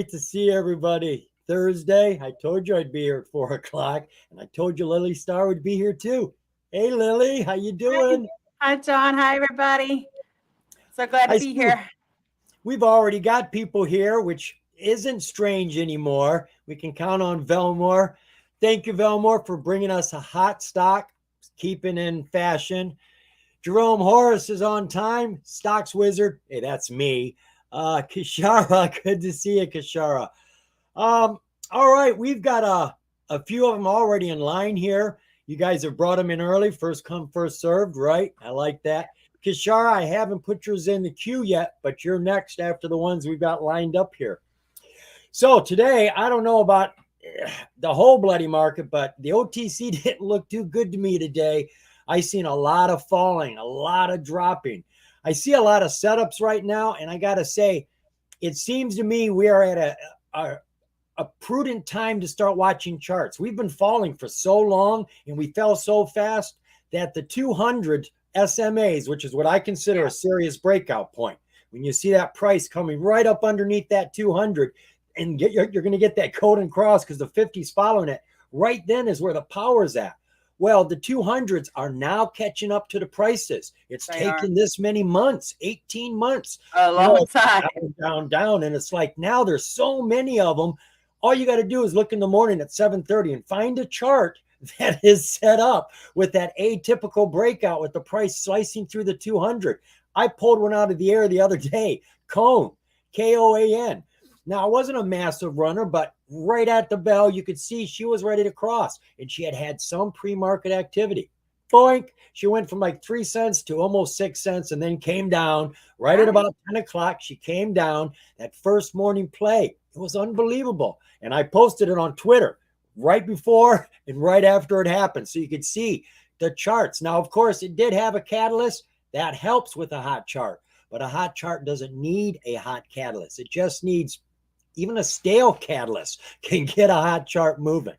great to see everybody. Thursday, I told you I'd be here at 4 o'clock, and I told you LilyStar would be here too. Hey, Lily, how you doing? Hi, John. Hi, everybody. So glad to I be see here. we've already got people here, which isn't strange anymore. We can count on Velmore. Thank you, Velmore, for bringing us a hot stock, keeping in fashion. Jerome Horace is on time. Stocks Wizard. Hey, that's me. Kishara, good to see you, Kishara. All right, we've got a few of them already in line here. You guys have brought them in early, first come, first served, right? I like that. Kishara, I haven't put yours in the queue yet, but you're next after the ones we've got lined up here. So today, I don't know about the whole bloody market, but the OTC didn't look too good to me today. I seen a lot of falling, a lot of dropping. I see a lot of setups right now, and I got to say, it seems to me we are at a prudent time to start watching charts. We've been falling for so long, and we fell so fast that the 200 SMAs, which is what I consider a serious breakout point, when you see that price coming right up underneath that 200, and you're going to get that code and cross because the 50's following it, right then is where the power's at. Well, the 200s are now catching up to the prices. It's taken this many months, 18 months. A long time. Down. And it's like now there's so many of them. All you got to do is look in the morning at 7:30 and find a chart that is set up with that atypical breakout with the price slicing through the 200. I pulled one out of the air the other day. Cone, K-O-A-N. Now, it wasn't a massive runner, but right at the bell, you could see she was ready to cross, and she had some pre-market activity. Boink, she went from like 3 cents to almost 6 cents and then came down right at about 10 o'clock. She came down. That first morning play, it was unbelievable. And I posted it on Twitter right before and right after it happened, so you could see the charts. Now, of course, it did have a catalyst. That helps with a hot chart, but a hot chart doesn't need a hot catalyst. It just needs even a stale catalyst can get a hot chart moving.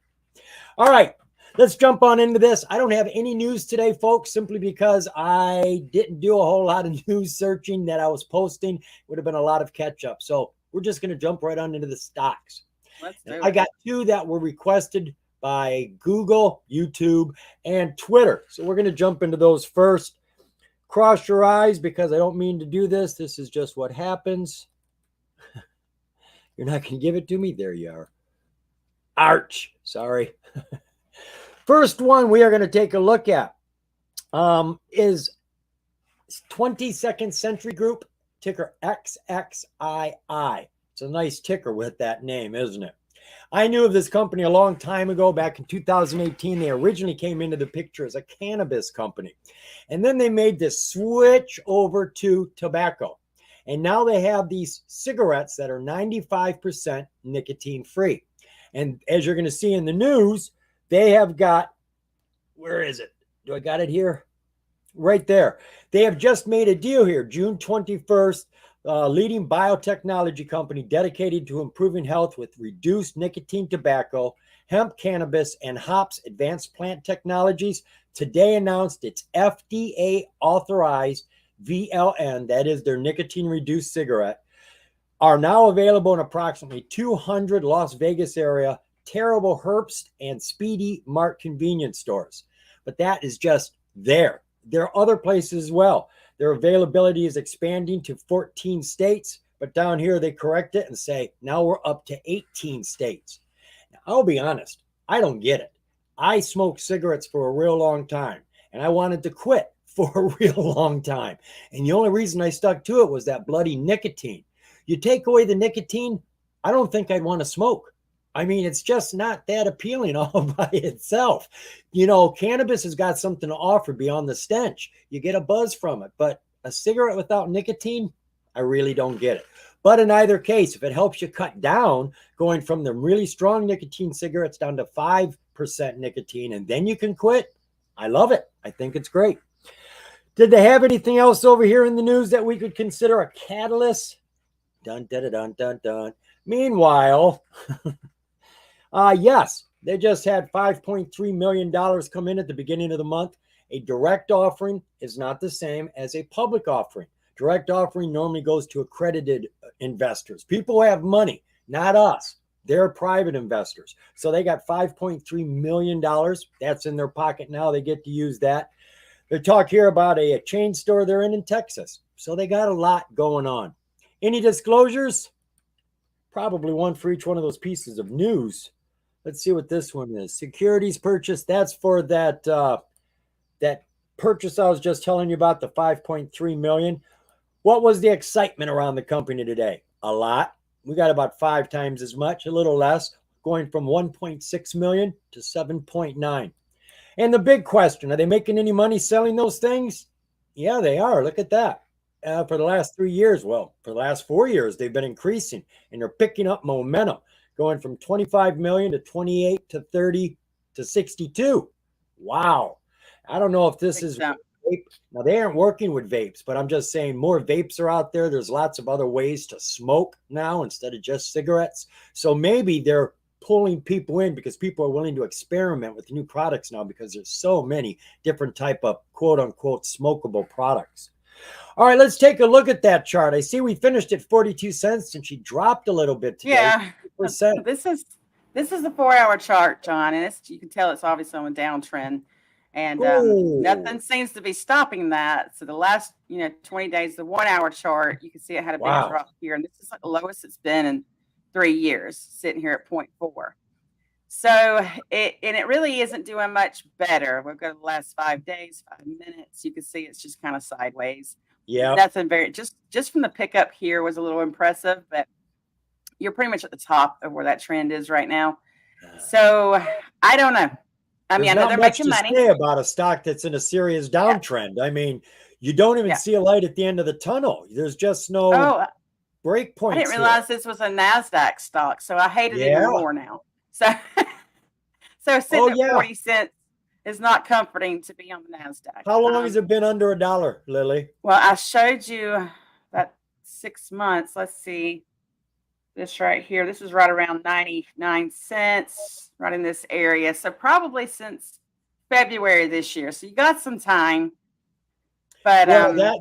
All right, let's jump on into this. I don't have any news today, folks, simply because I didn't do a whole lot of news searching that I was posting. It would have been a lot of catch up. So we're just going to jump right on into the stocks. I got two that were requested by Google, YouTube, and Twitter. So we're going to jump into those first. Cross your eyes because I don't mean to do this. This is just what happens. You're not going to give it to me? There you are. Arch. Sorry. First one we are going to take a look at is 22nd Century Group, ticker XXII. It's a nice ticker with that name, isn't it? I knew of this company a long time ago, back in 2018. They originally came into the picture as a cannabis company. And then they made this switch over to tobacco. And now they have these cigarettes that are 95% nicotine free. And as you're going to see in the news, they have got, where is it? Do I got it here? Right there. They have just made a deal here, June 21st, leading biotechnology company dedicated to improving health with reduced nicotine tobacco, hemp cannabis, and hops advanced plant technologies. Today announced its FDA authorized VLN, that is their nicotine reduced cigarette, are now available in approximately 200 Las Vegas area Terrible Herbst and Speedy Mart convenience stores. But that is just there. There are other places as well. Their availability is expanding to 14 states, but down here they correct it and say, now we're up to 18 states. Now, I'll be honest, I don't get it. I smoked cigarettes for a real long time, and I wanted to quit for a real long time. And the only reason I stuck to it was that bloody nicotine. You take away the nicotine, I don't think I'd want to smoke. I mean, it's just not that appealing all by itself. You know, cannabis has got something to offer beyond the stench. You get a buzz from it, but a cigarette without nicotine, I really don't get it. But in either case, if it helps you cut down, going from the really strong nicotine cigarettes down to 5% nicotine, and then you can quit, I love it. I think it's great. Did they have anything else over here in the news that we could consider a catalyst? Dun, dun, dun, dun, dun, dun. Meanwhile, yes, they just had $5.3 million come in at the beginning of the month. A direct offering is not the same as a public offering. Direct offering normally goes to accredited investors, people who have money. not us. They're private investors. So they got $5.3 million. That's in their pocket now. They get to use that. They talk here about a chain store they're in Texas. So they got a lot going on. Any disclosures? Probably one for each one of those pieces of news. Let's see what this one is. Securities purchase. That's for that that purchase I was just telling you about, the 5.3 million. What was the excitement around the company today? A lot. We got about 5 times as much, a little less, going from 1.6 million to 7.9. And the big question, are they making any money selling those things? Yeah, they are. Look at that. For the last 3 years, well, for the last 4 years, they've been increasing and they're picking up momentum, going from 25 million to 28 to 30 to 62. Wow. I don't know if this is vape. Now, they aren't working with vapes, but I'm just saying more vapes are out there. There's lots of other ways to smoke now instead of just cigarettes. So maybe they're pulling people in because people are willing to experiment with new products now because there's so many different type of quote unquote smokable products. All right, let's take a look at that chart. I see we finished at 42 cents and she dropped a little bit today. Yeah. 2%. This is the 4-hour chart, John, and you can tell it's obviously on a downtrend. And nothing seems to be stopping that. So the last 20 days, the 1-hour chart, you can see it had a big drop here, and this is like the lowest it's been in 3 years, sitting here at 0.4. So it really isn't doing much better. We'll go to the last 5 days, 5 minutes. You can see it's just kind of sideways. Yeah, nothing very just from the pickup here was a little impressive, but you're pretty much at the top of where that trend is right now. So I don't know. I mean, I know they're making money. Say about a stock that's in a serious downtrend. I mean, you don't even see a light at the end of the tunnel. There's just no break points. I didn't realize this was a NASDAQ stock, so I hate it even more now. So sitting at 40 cents is not comforting to be on the NASDAQ. How long has it been under $1, Lily? Well, I showed you that 6 months. Let's see. This right here, this is right around 99 cents, right in this area. So probably since February this year. So you got some time. But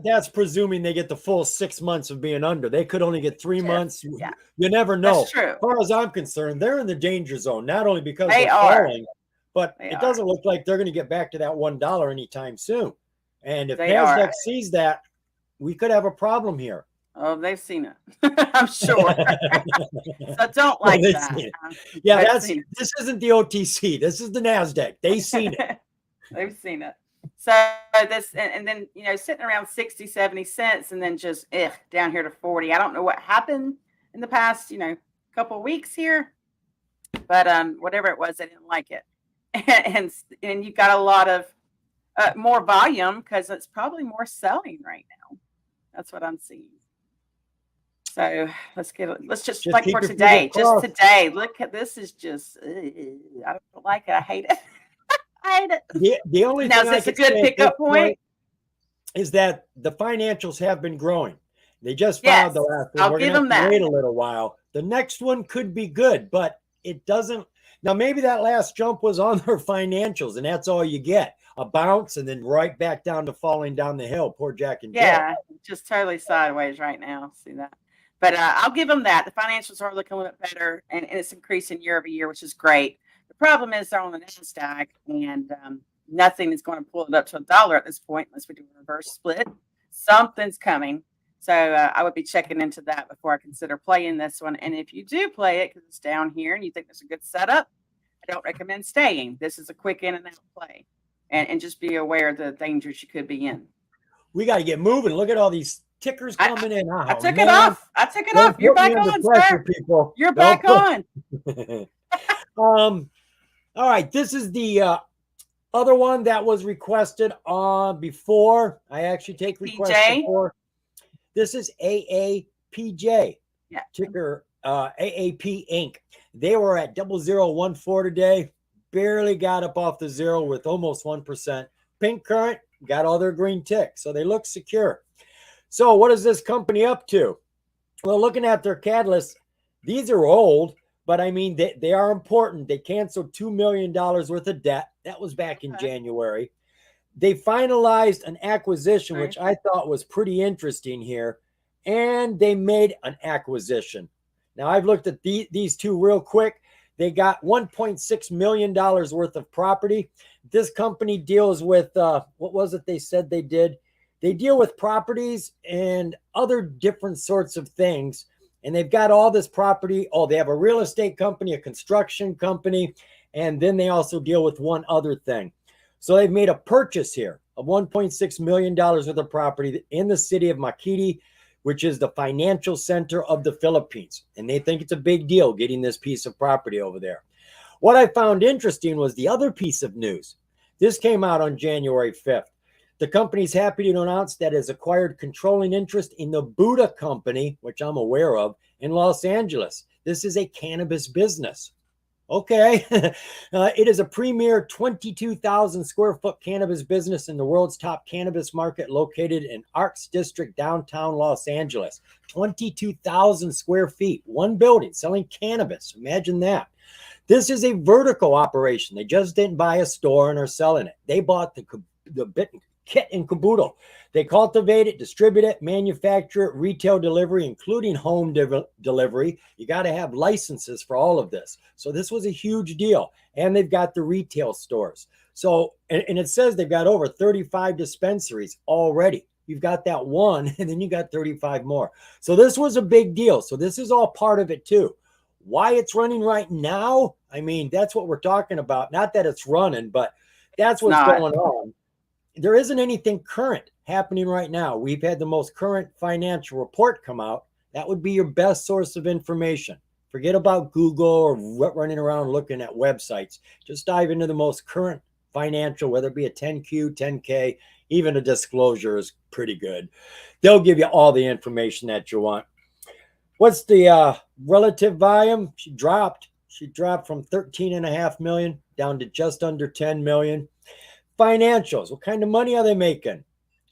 that's presuming they get the full 6 months of being under. They could only get 3 months. Yeah. You never know. That's true. As far as I'm concerned, they're in the danger zone, not only because they're falling, but it doesn't look like they're going to get back to that $1 anytime soon. And if NASDAQ sees that, we could have a problem here. Oh, they've seen it. I'm sure. So don't like that. Yeah, this isn't the OTC. This is the NASDAQ. They've seen it. They've seen it. So this, and then, sitting around 60, 70 cents and then just down here to 40. I don't know what happened in the past, couple of weeks here, but whatever it was, I didn't like it. And you got a lot of more volume because it's probably more selling right now. That's what I'm seeing. So let's just like for today, look at this is just, I don't like it. I hate it. I hate it. The only now, thing is this a good pickup point? Is that the financials have been growing. They just filed the last one. We're going to have to wait a little while. The next one could be good, but it doesn't. Now, maybe that last jump was on their financials, and that's all you get. A bounce and then right back down to falling down the hill. Poor Jack and Jill. Yeah, just totally sideways right now. See that? But I'll give them that. The financials are looking a little bit better, and it's increasing year over year, which is great. The problem is they're on the NASDAQ, and nothing is going to pull it up to $1 at this point unless we do a reverse split. Something's coming. So I would be checking into that before I consider playing this one. And if you do play it because it's down here and you think there's a good setup, I don't recommend staying. This is a quick in and out play. And just be aware of the dangers you could be in. We got to get moving. Look at all these tickers coming in. I took it off. You're back on, sir. People. You're back on. All right. This is the other one that was requested before. I actually take requests before. This is AAPJ. Yeah. Ticker AAP Inc. They were at 0014 today. Barely got up off the zero with almost 1%. Pink current got all their green ticks. So they look secure. So what is this company up to? Well, looking at their catalysts, these are old, but I mean, they are important. They canceled $2 million worth of debt. That was back in January. They finalized an acquisition, which I thought was pretty interesting here. And they made an acquisition. Now, I've looked at these two real quick. They got $1.6 million worth of property. This company deals with, what was it they said they did? They deal with properties and other different sorts of things. And they've got all this property. Oh, they have a real estate company, a construction company, and then they also deal with one other thing. So they've made a purchase here of $1.6 million worth of property in the city of Makiti, which is the financial center of the Philippines. And they think it's a big deal getting this piece of property over there. What I found interesting was the other piece of news. This came out on January 5th. The company's happy to announce that it has acquired controlling interest in the Buddha Company, which I'm aware of, in Los Angeles. This is a cannabis business. Okay. It is a premier 22,000 square foot cannabis business in the world's top cannabis market located in Arts District, downtown Los Angeles. 22,000 square feet, one building selling cannabis. Imagine that. This is a vertical operation. They just didn't buy a store and are selling it. They bought the bit kit and caboodle. They cultivate it, distribute it, manufacture it, retail delivery, including home delivery. You got to have licenses for all of this. So this was a huge deal. And they've got the retail stores. So, and it says they've got over 35 dispensaries already. You've got that one, and then you got 35 more. So this was a big deal. So this is all part of it too. Why it's running right now? I mean, that's what we're talking about. Not that it's running, but that's what's going on. There isn't anything current happening right now. We've had the most current financial report come out. That would be your best source of information. Forget about Google or running around looking at websites. Just dive into the most current financial, whether it be a 10Q, 10K, even a disclosure is pretty good. They'll give you all the information that you want. What's the relative volume? She dropped from 13.5 million down to just under 10 million. Financials, what kind of money are they making?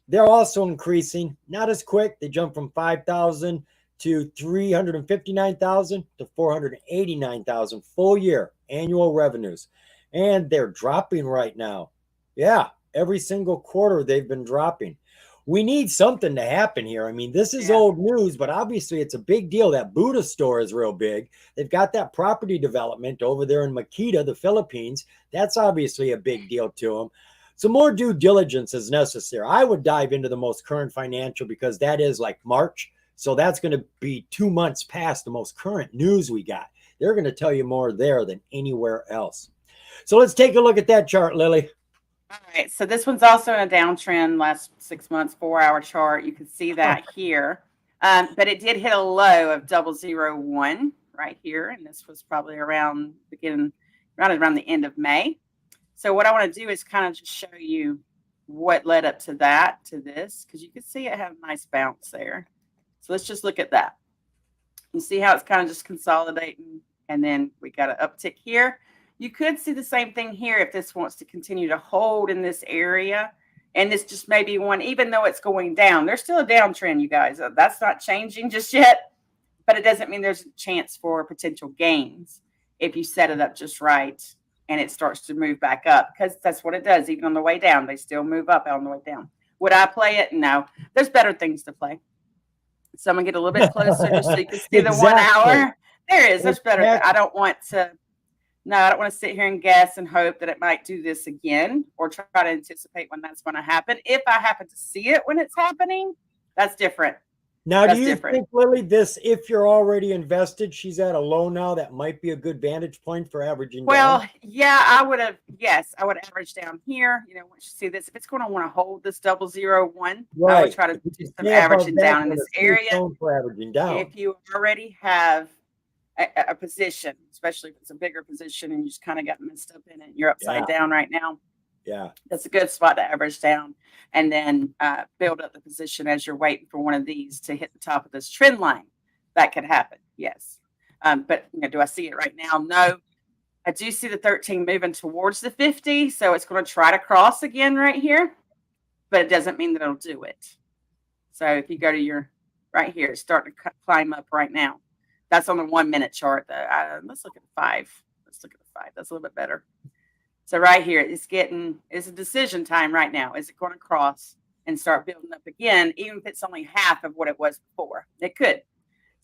They're also increasing, not as quick. They jumped from 5,000 to 359,000 to 489,000 full year annual revenues. And they're dropping right now. Yeah, every single quarter they've been dropping. We need something to happen here. I mean, this is old news, but obviously it's a big deal. That Buddha store is real big. They've got that property development over there in Makita, the Philippines. That's obviously a big deal to them. So more due diligence is necessary. I would dive into the most current financial because that is like March. So that's going to be 2 months past the most current news we got. They're going to tell you more there than anywhere else. So let's take a look at that chart, Lily. All right. So this one's also in a downtrend last 6 months, 4-hour chart. You can see that here. But it did hit a low of 001 right here. And this was probably around the end of May. So what I want to do is kind of just show you what led up to this, because you can see it had a nice bounce there. So let's just look at that. You see how it's kind of just consolidating, and then we got an uptick here. You could see the same thing here if this wants to continue to hold in this area. And this just may be one, even though it's going down, there's still a downtrend, you guys. That's not changing just yet, but it doesn't mean there's a chance for potential gains if you set it up just right and it starts to move back up, because that's what it does. Even on the way down, they still move up on the way down. Would I play it? No. There's better things to play. So I'm going to get a little bit closer just so you can see the 1 hour. There is. There's better. I don't want to sit here and guess and hope that it might do this again or try to anticipate when that's going to happen. If I happen to see it when it's happening, that's different. Now, do you think, Lily, this, if you're already invested, she's at a low now, that might be a good vantage point for averaging down? Well, yeah, I would average down here. You know, once you see this, if it's going to want to hold this 001, I would try to do some averaging down in this area. For averaging down. If you already have a position, especially if it's a bigger position and you just kind of got messed up in it, you're upside down right now. Yeah, that's a good spot to average down, and then build up the position as you're waiting for one of these to hit the top of this trend line. That could happen, yes. But do I see it right now? No. I do see the 13 moving towards the 50, so it's going to try to cross again right here, but it doesn't mean that it'll do it. So if you go to your right here, it's starting to climb up right now. That's on the 1 minute chart, though. Let's look at the 5. Let's look at the 5. That's a little bit better. So right here, it's a decision time right now. Is it going to cross and start building up again, even if it's only half of what it was before? It could.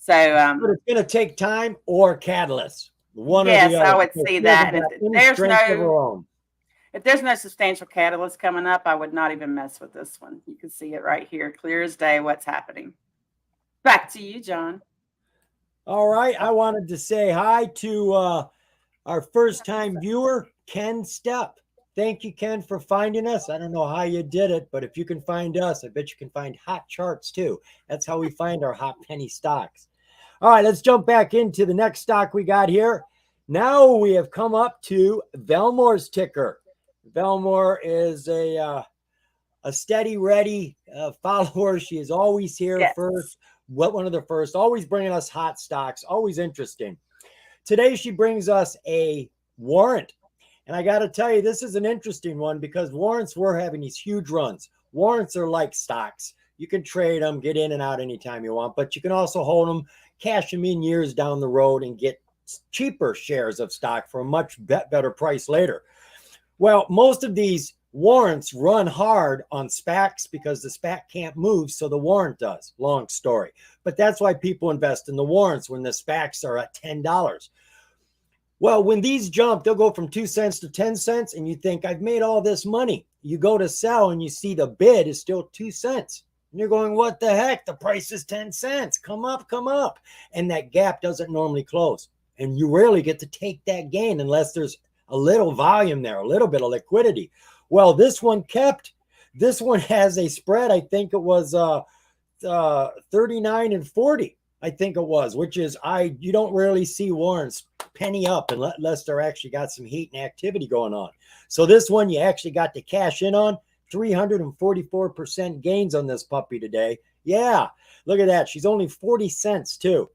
So But it's going to take time or catalyst, one or the yes, I other. would Because see she hasn't that. And got if any there's strength of her no own. if there's no substantial catalyst coming up, I would not even mess with this one. You can see it right here, clear as day, what's happening. Back to you, John. All right. I wanted to say hi to our first time viewer, Ken Stepp. Thank you, Ken, for finding us. I don't know how you did it, but if you can find us, I bet you can find hot charts too. That's how we find our hot penny stocks. All right, let's jump back into the next stock we got here. Now we have come up to Velmore's ticker. Velmore is a steady, ready follower. She is always here Yes. first. One of the first, always bringing us hot stocks, always interesting. Today, she brings us a warrant. And I got to tell you, this is an interesting one because warrants were having these huge runs. Warrants are like stocks. You can trade them, get in and out anytime you want, but you can also hold them, cash them in years down the road and get cheaper shares of stock for a much better price later. Well, most of these warrants run hard on SPACs because the SPAC can't move, so the warrant does. Long story. But that's why people invest in the warrants when the SPACs are at $10. Well, when these jump, they'll go from 2 cents to 10 cents, and you think, I've made all this money. You go to sell, and you see the bid is still 2 cents. And you're going, what the heck? The price is 10 cents. Come up, come up. And that gap doesn't normally close. And you rarely get to take that gain unless there's a little volume there, a little bit of liquidity. Well, this one kept. This one has a spread. I think it was 39 and 40. I think it was, which is you don't rarely see warrants penny up unless they're actually got some heat and activity going on. So this one you actually got to cash in on. 344% gains on this puppy today. Yeah, look at that. She's only 40 cents too.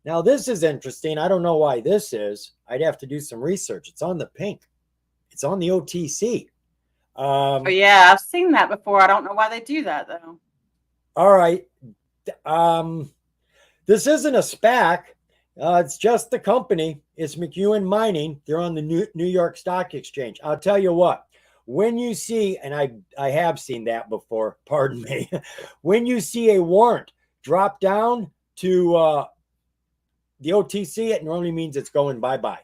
Now this is interesting. I don't know why this is. I'd have to do some research. It's on the pink. It's on the OTC. Oh yeah, I've seen that before. I don't know why they do that though. All right. This isn't a SPAC. It's just the company. It's McEwen Mining. They're on the New York Stock Exchange. I'll tell you what, when you see, and I have seen that before, pardon me, when you see a warrant drop down to the OTC, it normally means it's going bye-bye.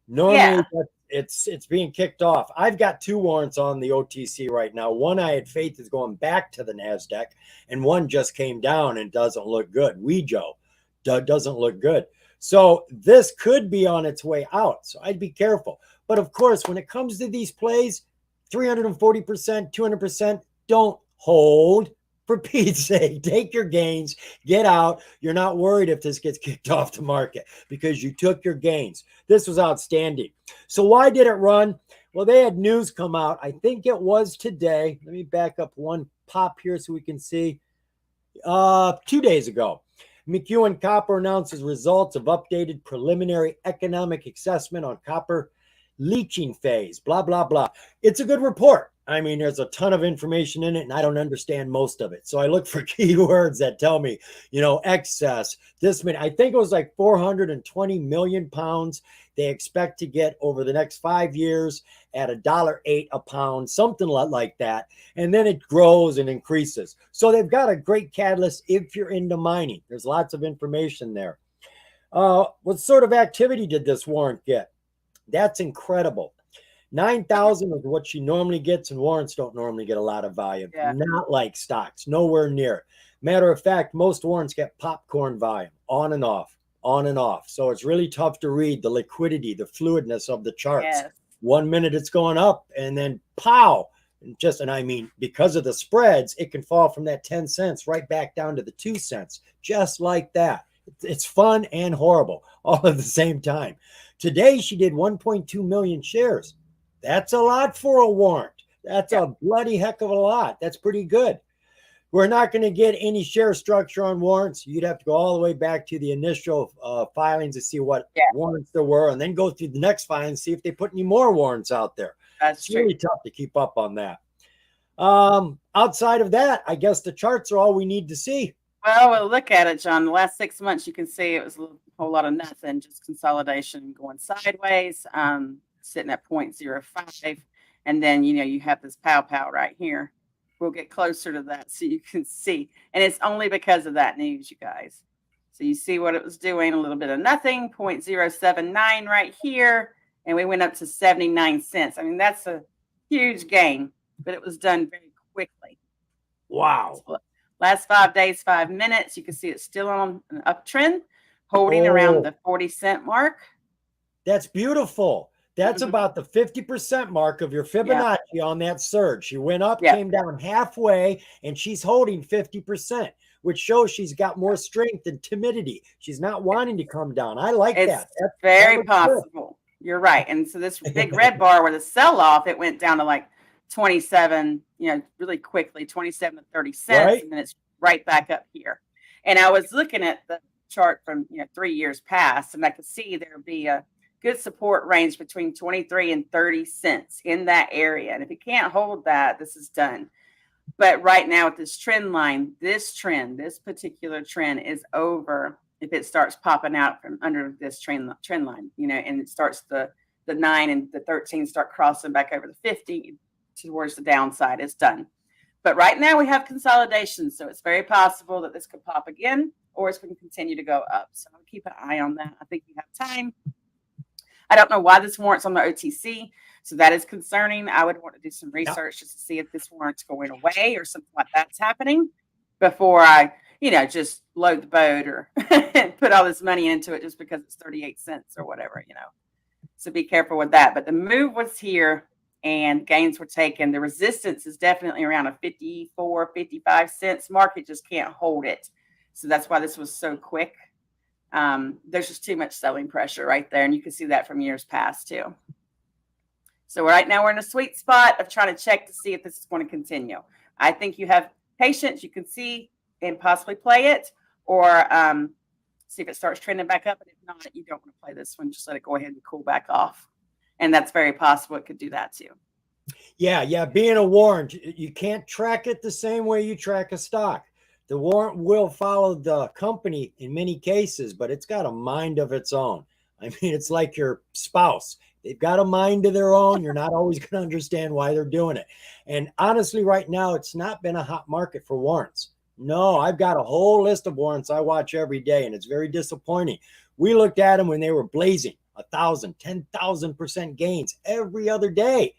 Normally, it's being kicked off. I've got 2 warrants on the OTC right now. One I had faith is going back to the NASDAQ, and one just came down and doesn't look good. Wejo doesn't look good. So this could be on its way out. So I'd be careful. But of course, when it comes to these plays, 340%, 200%, don't hold. For Pete's sake, take your gains, get out. You're not worried if this gets kicked off the market because you took your gains. This was outstanding. So why did it run? Well, they had news come out. I think it was today. Let me back up one pop here so we can see. 2 days ago, McEwen Copper announces results of updated preliminary economic assessment on copper leaching phase, blah, blah, blah. It's a good report. I mean, there's a ton of information in it, and I don't understand most of it. So I look for keywords that tell me, excess, this many. I think it was like 420 million pounds they expect to get over the next 5 years at $1.08 a pound, something like that. And then it grows and increases. So they've got a great catalyst if you're into mining. There's lots of information there. What sort of activity did this warrant get? That's incredible. 9,000 is what she normally gets, and warrants don't normally get a lot of volume. Yeah. Not like stocks, nowhere near. Matter of fact, most warrants get popcorn volume, on and off, on and off. So it's really tough to read the liquidity, the fluidness of the charts. Yes. 1 minute it's going up, and then pow. And I mean, because of the spreads, it can fall from that 10 cents right back down to the 2 cents, just like that. It's fun and horrible all at the same time. Today, she did 1.2 million shares. That's a lot for a warrant. That's a bloody heck of a lot. That's pretty good. We're not going to get any share structure on warrants. You'd have to go all the way back to the initial filings to see what warrants there were, and then go through the next filing and see if they put any more warrants out there. That's It's really tough to keep up on that. Outside of that, I guess the charts are all we need to see. Well, we'll look at it, John. The last 6 months, you can see it was a whole lot of nothing, just consolidation going sideways, sitting at 0.05. And then, you have this pow right here. We'll get closer to that so you can see. And it's only because of that news, you guys. So you see what it was doing, a little bit of nothing, 0.079 right here. And we went up to 79 cents. I mean, that's a huge gain, but it was done very quickly. Wow. So last 5 days, 5 minutes, you can see it's still on an uptrend, holding around the 40-cent mark. That's beautiful. That's about the 50% mark of your Fibonacci on that surge. She went up, came down halfway, and she's holding 50%, which shows she's got more strength and timidity. She's not wanting to come down. I like that. It's very possible. You're right. And so this big red bar where the sell-off, it went down to like 27, really quickly, 27 to 30 cents. Right. And then it's right back up here. And I was looking at the chart from 3 years past, and I could see there would be a good support range between 23 and 30 cents in that area. And if it can't hold that, this is done. But right now with this trend line, this particular trend is over. If it starts popping out from under this trend line, and it starts the 9 and the 13 start crossing back over the 50 towards the downside, it's done. But right now we have consolidation. So it's very possible that this could pop again, or it's going to continue to go up. So I'll keep an eye on that. I think you have time. I don't know why this warrant's on the OTC, so that is concerning. I would want to do some research just to see if this warrant's going away or something like that's happening before I, just load the boat or put all this money into it just because it's 38 cents or whatever, So be careful with that. But the move was here and gains were taken. The resistance is definitely around a 54, 55 cents. Market just can't hold it. So that's why this was so quick. There's just too much selling pressure right there. And you can see that from years past too. So right now we're in a sweet spot of trying to check to see if this is going to continue. I think you have patience. You can see and possibly play it, or see if it starts trending back up. And if not, you don't want to play this one. Just let it go ahead and cool back off. And that's very possible it could do that too. Yeah. Being a warrant, you can't track it the same way you track a stock. The warrant will follow the company in many cases, but it's got a mind of its own. I mean, it's like your spouse. They've got a mind of their own. You're not always going to understand why they're doing it. And honestly, right now, it's not been a hot market for warrants. No, I've got a whole list of warrants I watch every day, and it's very disappointing. We looked at them when they were blazing, 1,000, 10,000% gains every other day.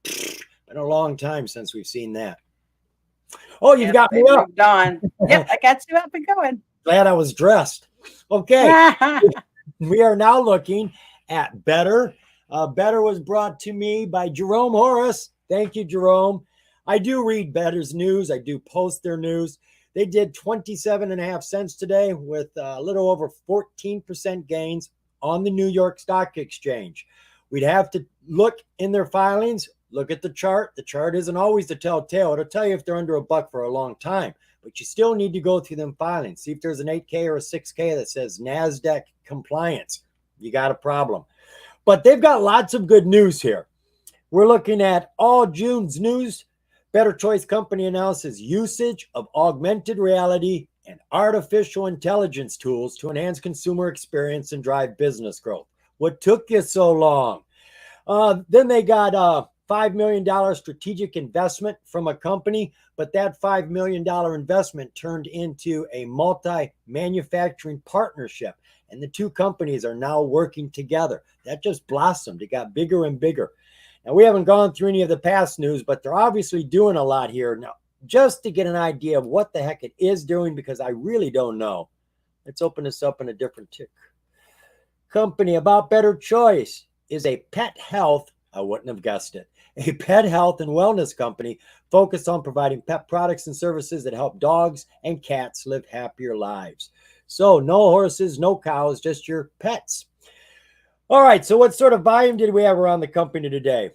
Been a long time since we've seen that. Oh, you've got me up. Don. Yep, I got you up and going. Glad I was dressed. Okay. We are now looking at Better. Better was brought to me by Jerome Horace. Thank you, Jerome. I do read Better's news. I do post their news. They did 27.5 cents today with a little over 14% gains on the New York Stock Exchange. We'd have to look in their filings. Look at the chart. The chart isn't always the telltale. It'll tell you if they're under $1 for a long time, but you still need to go through them filings. See if there's an 8K or a 6K that says NASDAQ compliance. You got a problem. But they've got lots of good news here. We're looking at all June's news. Better Choice Company announces usage of augmented reality and artificial intelligence tools to enhance consumer experience and drive business growth. What took you so long? Then they got $5 million strategic investment from a company, but that $5 million investment turned into a multi-manufacturing partnership, and the two companies are now working together. That just blossomed. It got bigger and bigger. Now, we haven't gone through any of the past news, but they're obviously doing a lot here. Now, just to get an idea of what the heck it is doing, because I really don't know, let's open this up in a different tick. Company about Better Choice is a pet health, I wouldn't have guessed it, a pet health and wellness company focused on providing pet products and services that help dogs and cats live happier lives. So no horses, no cows, just your pets. All right, so what sort of volume did we have around the company today?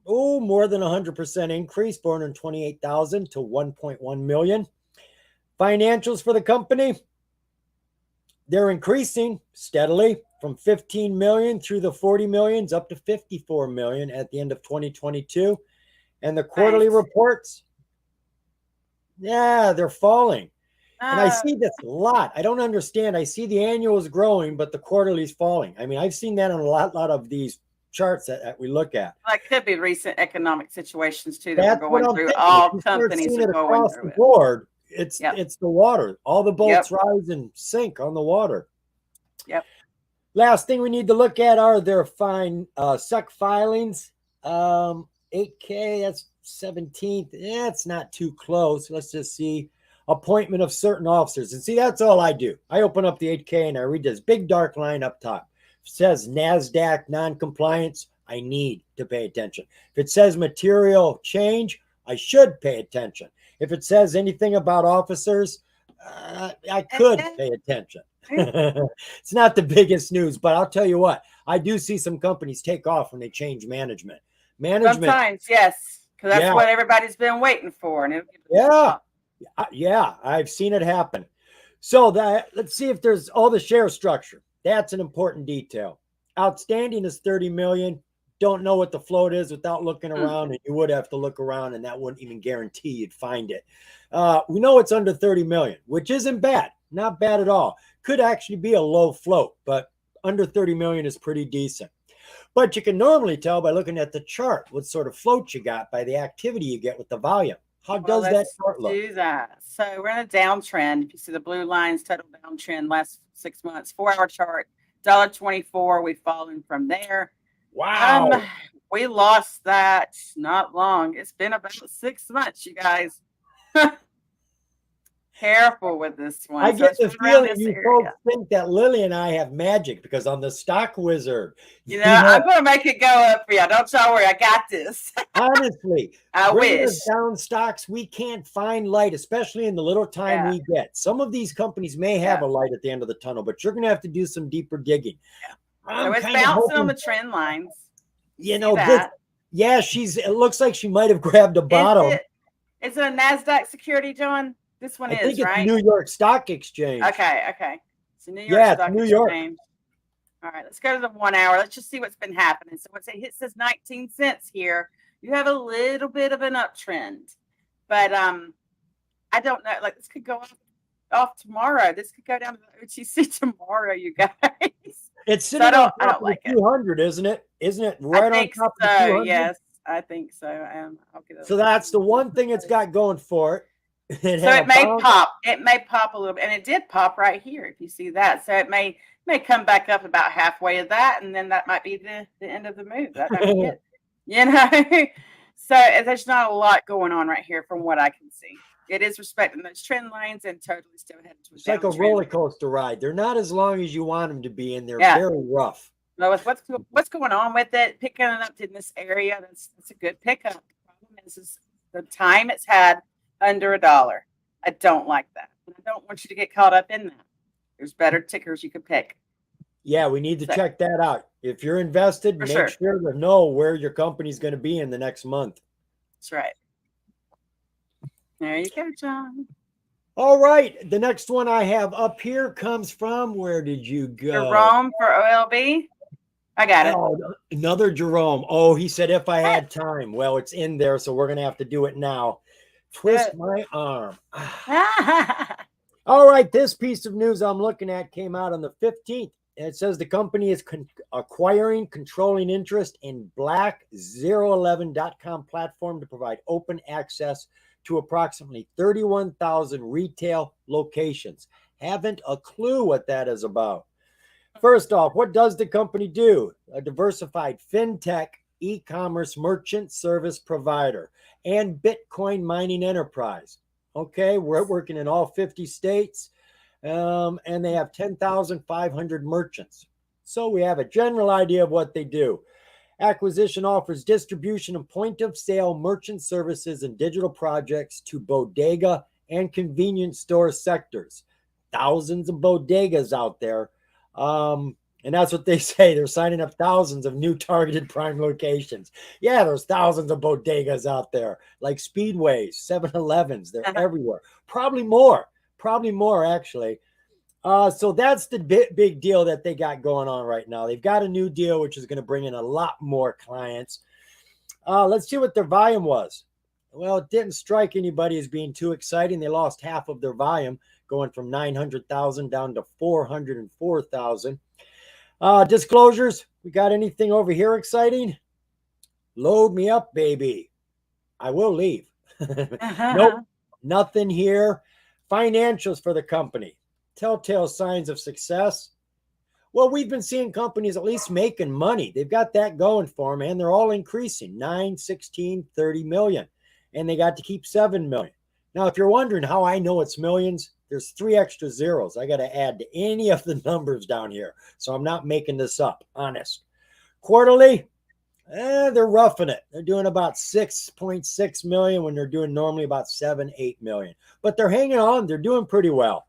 Oh, more than 100% increase, 428,000 to 1.1 million. Financials for the company, they're increasing steadily from 15 million through the 40 millions up to 54 million at the end of 2022. And the quarterly reports, they're falling. And I see this a lot. I don't understand. I see the annual is growing, but the quarterly is falling. I mean, I've seen that on a lot of these charts that we look at. That could be recent economic situations too that we're going through. All companies are going through the board. It's Yep. it's the water. All the boats Yep. rise and sink on the water. Yep. Last thing we need to look at are their fine SEC filings. 8K, that's 17th. It's not too close. Let's just see. Appointment of certain officers. And see, that's all I do. I open up the 8K and I read this big dark line up top. If it says NASDAQ non-compliance, I need to pay attention. If it says material change, I should pay attention. If it says anything about officers, I could pay attention. It's not the biggest news, but I'll tell you what, I do see some companies take off when they change management. Sometimes, yes, because that's what everybody's been waiting for. And yeah, I've seen it happen. So let's see if there's all the share structure. That's an important detail. Outstanding is 30 million. Don't know what the float is without looking around, and you would have to look around, and that wouldn't even guarantee you'd find it. We know it's under 30 million, which isn't bad. Not bad at all. Could actually be a low float, but under 30 million is pretty decent. But you can normally tell by looking at the chart what sort of float you got by the activity you get with the volume. How does that chart look? Do that. So we're in a downtrend. If you see the blue lines, total downtrend last 6 months, 4-hour chart, $1.24. We've fallen from there. Wow. We lost that not long. It's been about 6 months, you guys. Careful with this one. I get the feeling you folks think that Lily and I have magic because I'm the stock wizard. You know, I'm going to make it go up for you. Don't y'all worry. I got this. Honestly, I wish. Down stocks, we can't find light, especially in the little time we get. Some of these companies may have a light at the end of the tunnel, but you're going to have to do some deeper digging. So it's bouncing on the trend lines. You know, it looks like she might have grabbed a bottom. Is it a NASDAQ security, John? This one is, right? New York Stock Exchange. Okay. So New York Stock Exchange. All right, let's go to the 1 hour. Let's just see what's been happening. So once it hits this 19 cents here, you have a little bit of an uptrend. But I don't know. Like, this could go off tomorrow. This could go down to the OTC tomorrow, you guys. It's sitting on top of the 200, isn't it? Isn't it right on top of the 200? Yes, I think so. I'll get so that's the one thing it's got going for it. So it may pop. It may pop a little bit, and it did pop right here. If you see that, so it may come back up about halfway of that, and then that might be the end of the move. That might be it. You know, so there's not a lot going on right here from what I can see. It is respecting those trend lines and totally still headed to it's like a roller coaster ride. They're not as long as you want them to be, and they're very rough. Well, with what's going on with it, picking it up in this area, that's a good pickup. The problem is the time it's had under $1. I don't like that. I don't want you to get caught up in that. There's better tickers you could pick. Yeah, we need to check that out. If you're invested, make sure to know where your company's going to be in the next month. That's right. There you go, John. All right. The next one I have up here comes from, where did you go? Jerome for OLB. I got it. Another Jerome. Oh, he said if I had time. Well, it's in there, so we're going to have to do it now. Twist my arm. All right. This piece of news I'm looking at came out on the 15th. And it says the company is acquiring controlling interest in black011.com platform to provide open access to approximately 31,000 retail locations. Haven't a clue what that is about. First off, what does the company do? A diversified fintech, e-commerce merchant service provider, and Bitcoin mining enterprise. Okay, we're working in all 50 states, and they have 10,500 merchants. So we have a general idea of what they do. Acquisition offers distribution and point of sale merchant services and digital projects to bodega and convenience store sectors. Thousands of bodegas out there. And that's what they say. They're signing up thousands of new targeted prime locations. Yeah, there's thousands of bodegas out there, like Speedways, 7-Elevens. They're everywhere. Probably more actually. So that's the big deal that they got going on right now. They've got a new deal, which is going to bring in a lot more clients. Let's see what their volume was. Well, it didn't strike anybody as being too exciting. They lost half of their volume, going from 900,000 down to 404,000. Disclosures. We got anything over here exciting? Load me up, baby. I will leave. Nope, nothing here. Financials for the company. Telltale signs of success. Well, we've been seeing companies at least making money. They've got that going for them, and they're all increasing 9, 16, 30 million. And they got to keep 7 million. Now, if you're wondering how I know it's millions, there's 3 extra zeros I got to add to any of the numbers down here. So I'm not making this up, honest. Quarterly, they're roughing it. They're doing about 6.6 million when they're doing normally about 7, 8 million. But they're hanging on. They're doing pretty well.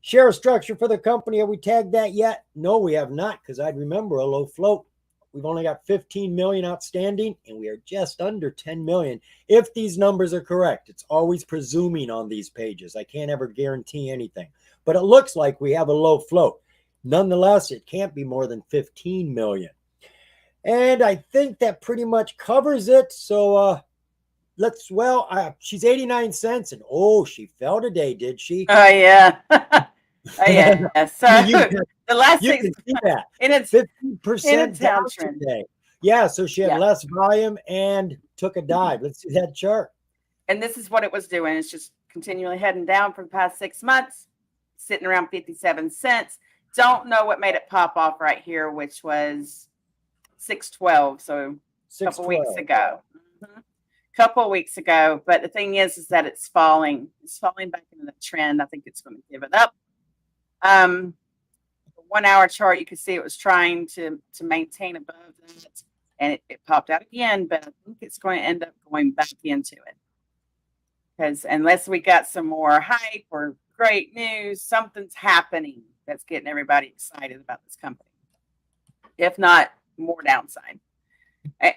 Share structure for the company. Have we tagged that yet? No, we have not, because I'd remember a low float. We've only got 15 million outstanding, and we are just under 10 million. If these numbers are correct, it's always presuming on these pages. I can't ever guarantee anything, but it looks like we have a low float. Nonetheless, it can't be more than 15 million. And I think that pretty much covers it. So she's 89 cents, and she fell today, did she? Oh, yeah. Oh, yeah. So the last you can see that in its 50% down today. Yeah, so she had less volume and took a dive. Let's see that chart. And this is what it was doing. It's just continually heading down for the past 6 months, sitting around 57 cents. Don't know what made it pop off right here, which was 612. So a couple weeks ago. Couple of weeks ago. But the thing is that it's falling. It's falling back into the trend. I think it's going to give it up. The 1 hour chart, you can see it was trying to maintain above that, and it popped out again, but I think it's going to end up going back into it, because unless we got some more hype or great news, something's happening that's getting everybody excited about this company. If not, more downside.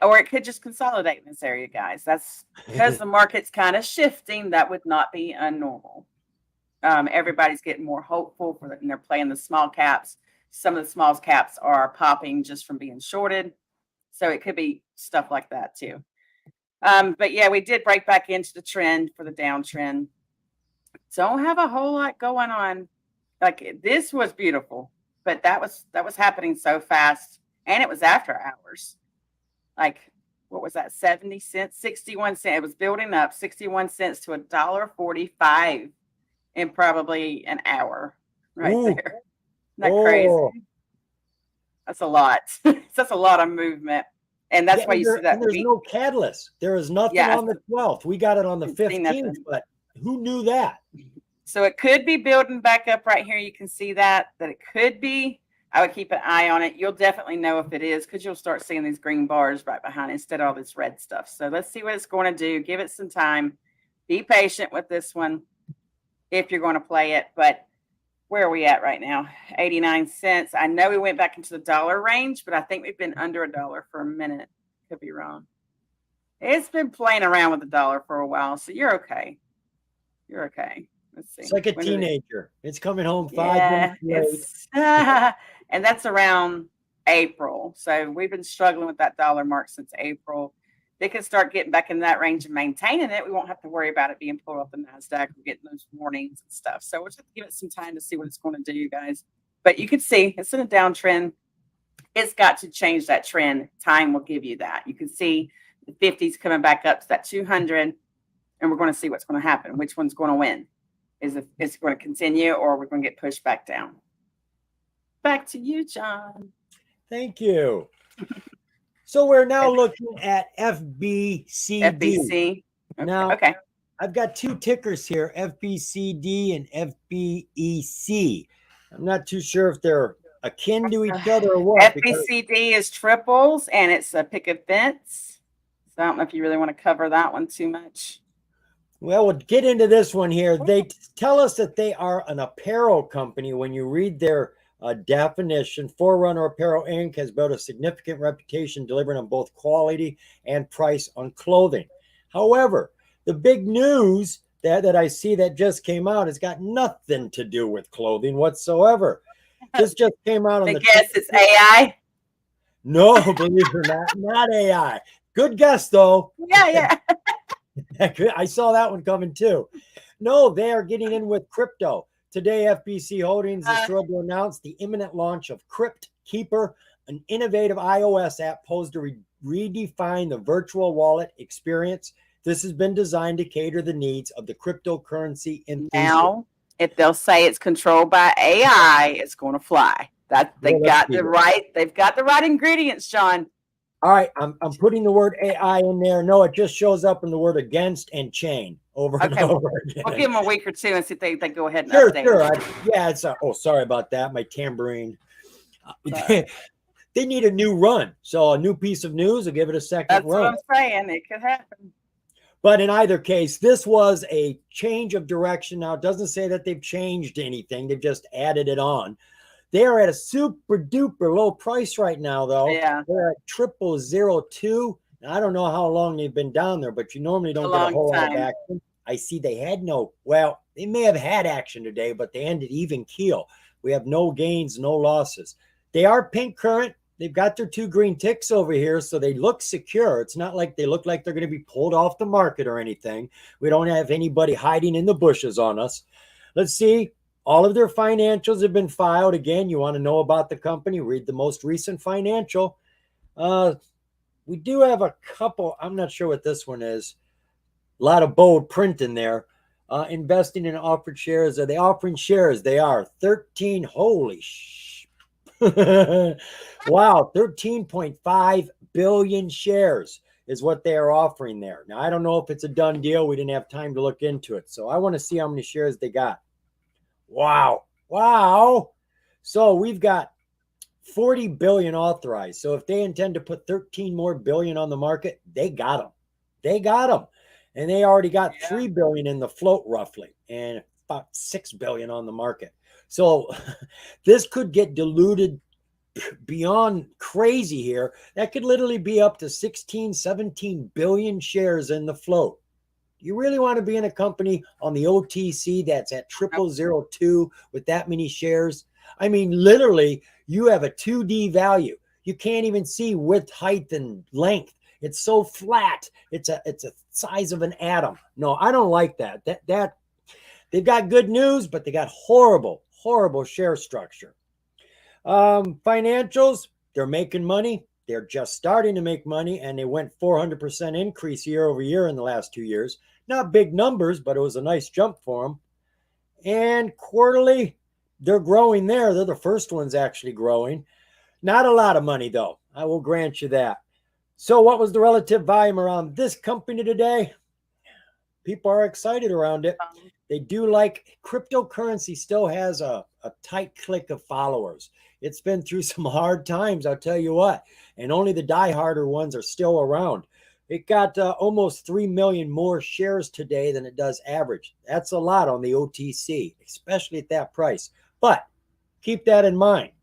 Or it could just consolidate in this area, guys. That's because the market's kind of shifting. That would not be unnormal. Everybody's getting more hopeful and they're playing the small caps. Some of the small caps are popping just from being shorted. So it could be stuff like that too. But yeah, we did break back into the trend for the downtrend. Don't have a whole lot going on. Like, this was beautiful, but that was happening so fast, and it was after hours. Like, what was that? 70 cents, 61 cents. It was building up 61 cents to $1.45 in probably an hour right there. Isn't that crazy? That's a lot. That's a lot of movement. And that's why you see that. And there's no catalyst. There is nothing on the 12th. We got it on the 15th, but who knew that? So it could be building back up right here. You can see that it could be. I would keep an eye on it. You'll definitely know if it is, because you'll start seeing these green bars right behind it instead of all this red stuff. So let's see what it's going to do. Give it some time. Be patient with this one if you're going to play it. But where are we at right now? 89 cents. I know we went back into the dollar range, but I think we've been under $1 for a minute. Could be wrong. It's been playing around with the dollar for a while, so you're okay. You're okay. Let's see. It's like a teenager. It's coming home 5 minutes late. And that's around April. So we've been struggling with that dollar mark since April. They can start getting back in that range and maintaining it. We won't have to worry about it being pulled off the NASDAQ or getting those warnings and stuff. So we'll just have to give it some time to see what it's going to do, you guys. But you can see it's in a downtrend. It's got to change that trend. Time will give you that. You can see the 50s coming back up to that 200, and we're going to see what's going to happen. Which one's going to win? Is it going to continue, or we're going to get pushed back down? Back to you, John. Thank you. So we're now looking at FBCD. FBC. Now, okay. I've got two tickers here, FBCD and FBEC. I'm not too sure if they're akin to each other or what. FBCD is triples, and it's a picket fence. So I don't know if you really want to cover that one too much. Well, we'll get into this one here. They tell us that they are an apparel company. When you read their definition, Forerunner Apparel Inc. has built a significant reputation delivering on both quality and price on clothing. However, the big news that I see that just came out has got nothing to do with clothing whatsoever. This just came out on I guess it's AI. No, believe it or not AI. Good guess, though. Yeah. I saw that one coming too. No, they are getting in with crypto. Today, FBC Holdings is thrilled to announce the imminent launch of Crypt Keeper, an innovative iOS app posed to redefine the virtual wallet experience. This has been designed to cater the needs of the cryptocurrency enthusiast. Now if they'll say it's controlled by AI, it's going to fly. That Well, they've got the right ingredients, John. all right, I'm putting the word AI in there. No, it just shows up in the word against and chain over and over again. We'll give them a week or two and see if they go ahead and Sure, update. sure. It's oh, sorry about that. My tambourine. They need a new run. So a new piece of news will give it a second That's run. what I'm saying. It could happen. But in either case, this was a change of direction. Now, it doesn't say that they've changed anything. They've just added it on. They are at a super duper low price right now, though. Yeah. They're at 0002. I don't know how long they've been down there, but you normally don't get a whole lot of action. I see they had they may have had action today, but they ended even keel. We have no gains, no losses. They are pink current. They've got their 2 green ticks over here, so they look secure. It's not like they look like they're going to be pulled off the market or anything. We don't have anybody hiding in the bushes on us. Let's see. All of their financials have been filed. Again, you want to know about the company, read the most recent financial. We do have a couple. I'm not sure what this one is. A lot of bold print in there. Investing in offered shares. Are they offering shares? They are 13. Holy wow, 13.5 billion shares is what they are offering there. Now, I don't know if it's a done deal. We didn't have time to look into it. So I want to see how many shares they got. Wow. So we've got 40 billion authorized. So if they intend to put 13 more billion on the market, they got them. And they already got 3 billion in the float roughly, and about 6 billion on the market. So this could get diluted beyond crazy here. That could literally be up to 16, 17 billion shares in the float. You really want to be in a company on the OTC that's at 0002 with that many shares? I mean, literally, you have a 2D value. You can't even see width, height, and length. It's so flat. It's a size of an atom. No, I don't like that. That they've got good news, but they got horrible share structure. Financials, they're making money. They're just starting to make money, and they went 400% increase year over year in the last 2 years. Not big numbers, but it was a nice jump for them. And quarterly, they're growing there. They're the first ones actually growing. Not a lot of money, though. I will grant you that. So what was the relative volume around this company today? People are excited around it. They do like cryptocurrency still has a tight clique of followers. It's been through some hard times, I'll tell you what. And only the dieharder ones are still around. It got almost 3 million more shares today than it does average. That's a lot on the OTC, especially at that price. But keep that in mind.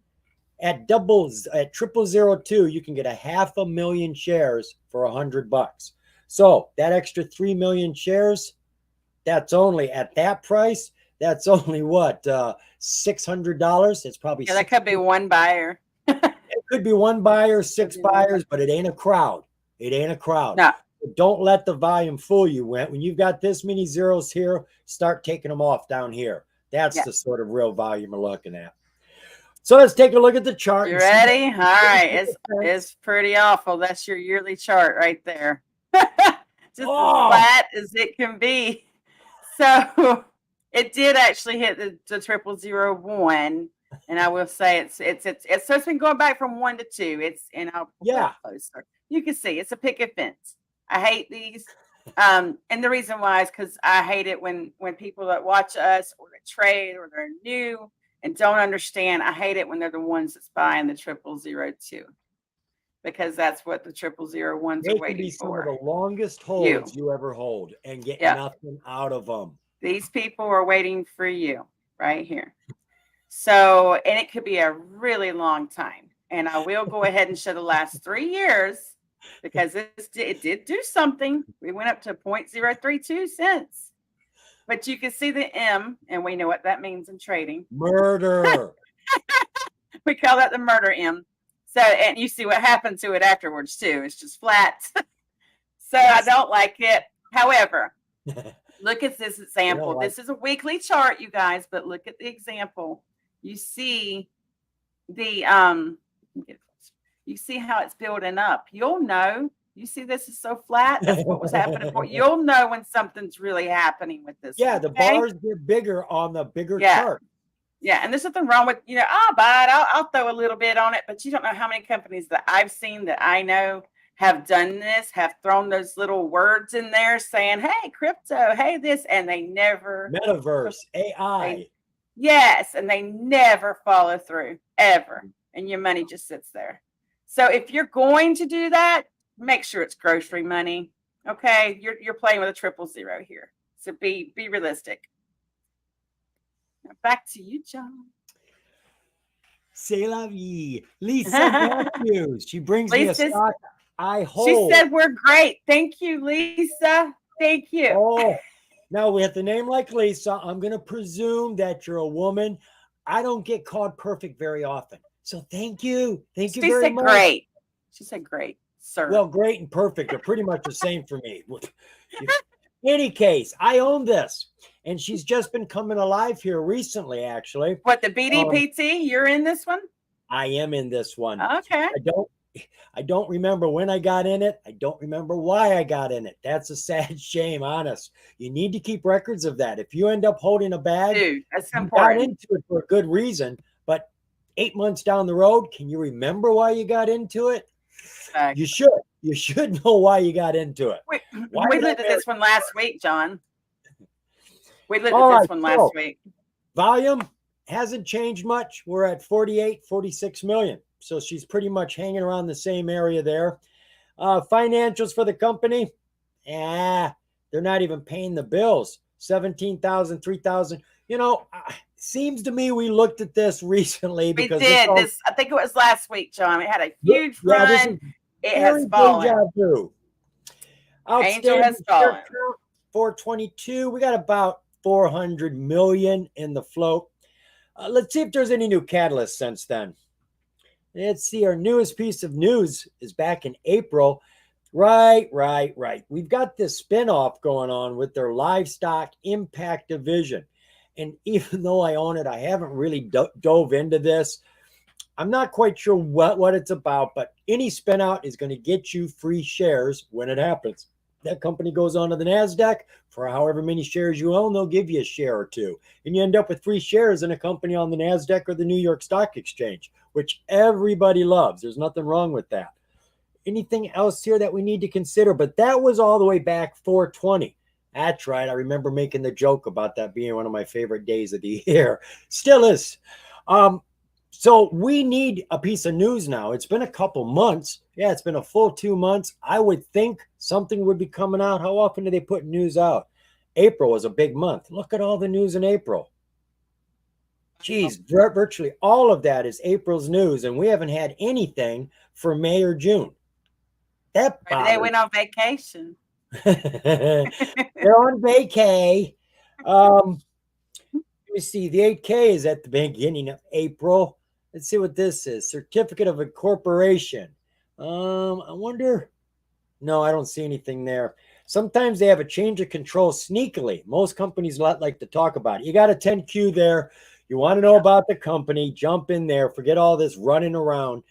At 0002, you can get 500,000 shares for $100. So that extra 3 million shares, that's only at that price. That's only what, $600? It's probably that could be one buyer. It could be one buyer, 6 buyers, but it ain't a crowd. It ain't a crowd. No. Don't let the volume fool you. When you've got this many zeros here, start taking them off down here. That's the sort of real volume we're looking at. So let's take a look at the chart. You ready? All right. It's pretty awful. That's your yearly chart right there. Just as flat as it can be. So it did actually hit the 0001, and I will say it's been going back from 1 to 2. And I'll pull it closer. You can see it's a picket fence. I hate these, and the reason why is because I hate it when people that watch us or that trade or they're new and don't understand. I hate it when they're the ones that's buying the 0002. Because that's what the 0001s are waiting for. Some of the longest holds you ever hold and get nothing out of them. These people are waiting for you right here. So, and it could be a really long time. And I will go ahead and show the last 3 years because it did do something. We went up to 0.032 cents. But you can see the M, and we know what that means in trading. Murder. We call that the murder M. So, and you see what happened to it afterwards, too. It's just flat. So I don't like it. However, look at this example. This is a weekly chart, you guys, but look at the example. You see the, you see how it's building up. You'll know You see this is so flat? That's what was happening for. You'll know when something's really happening with this. Yeah, one, the okay? bars get bigger on the bigger Yeah. chart. Yeah, and there's nothing wrong with, I'll buy it. I'll throw a little bit on it, but you don't know how many companies that I've seen that I know have done this, have thrown those little words in there saying, hey, crypto, hey, this, and they never, Metaverse, AI. yes, and they never follow through, ever. And your money just sits there. So if you're going to do that, make sure it's grocery money. Okay, you're playing with a 000 here. So be realistic. Now back to you, John. C'est la vie. Lisa Matthews. She brings me a Lisa's- stock I hold. She said we're great. Thank you, Lisa. Thank you. Oh, now with a name like Lisa, I'm going to presume that you're a woman. I don't get called perfect very often. So thank you. Thank you very much. Great. She said great, sir. Well, great and perfect are pretty much the same for me. In any case, I own this. And she's just been coming alive here recently, actually. What, the BDPT? You're in this one? I am in this one. Okay. I don't remember when I got in it. I don't remember why I got in it. That's a sad shame, honest. You need to keep records of that. If you end up holding a bag, dude, that's you important. got into it for a good reason, but 8 months down the road, can you remember why you got into it? You should. You should know why you got into it. We looked at this one last week, John. We looked at this one last week. Volume hasn't changed much. We're at 48, 46 million. So she's pretty much hanging around the same area there. Financials for the company, they're not even paying the bills. 17,000, 3,000. Seems to me we looked at this recently because we did. I think it was last week, John. It had a huge run. It has fallen. Angel has fallen. 422. We got about 400 million in the float. Let's see if there's any new catalysts since then. Let's see. Our newest piece of news is back in April. Right. We've got this spinoff going on with their livestock impact division. And even though I own it, I haven't really dove into this. I'm not quite sure what it's about, but any spin out is going to get you free shares when it happens. That company goes onto the NASDAQ for however many shares you own, they'll give you a share or two. And you end up with free shares in a company on the NASDAQ or the New York Stock Exchange, which everybody loves. There's nothing wrong with that. Anything else here that we need to consider? But that was all the way back 420. That's right. I remember making the joke about that being one of my favorite days of the year. Still is. So we need a piece of news now. It's been a couple months. Yeah, it's been a full 2 months. I would think something would be coming out. How often do they put news out? April was a big month. Look at all the news in April. Geez, virtually all of that is April's news, and we haven't had anything for May or June. That maybe they went on vacation. They're on vacay. Let me see. The 8K is at the beginning of April. Let's see what this is. Certificate of Incorporation. I wonder. No, I don't see anything there. Sometimes they have a change of control sneakily. Most companies like to talk about it. You got a 10Q there. You want to know about the company, jump in there. Forget all this running around.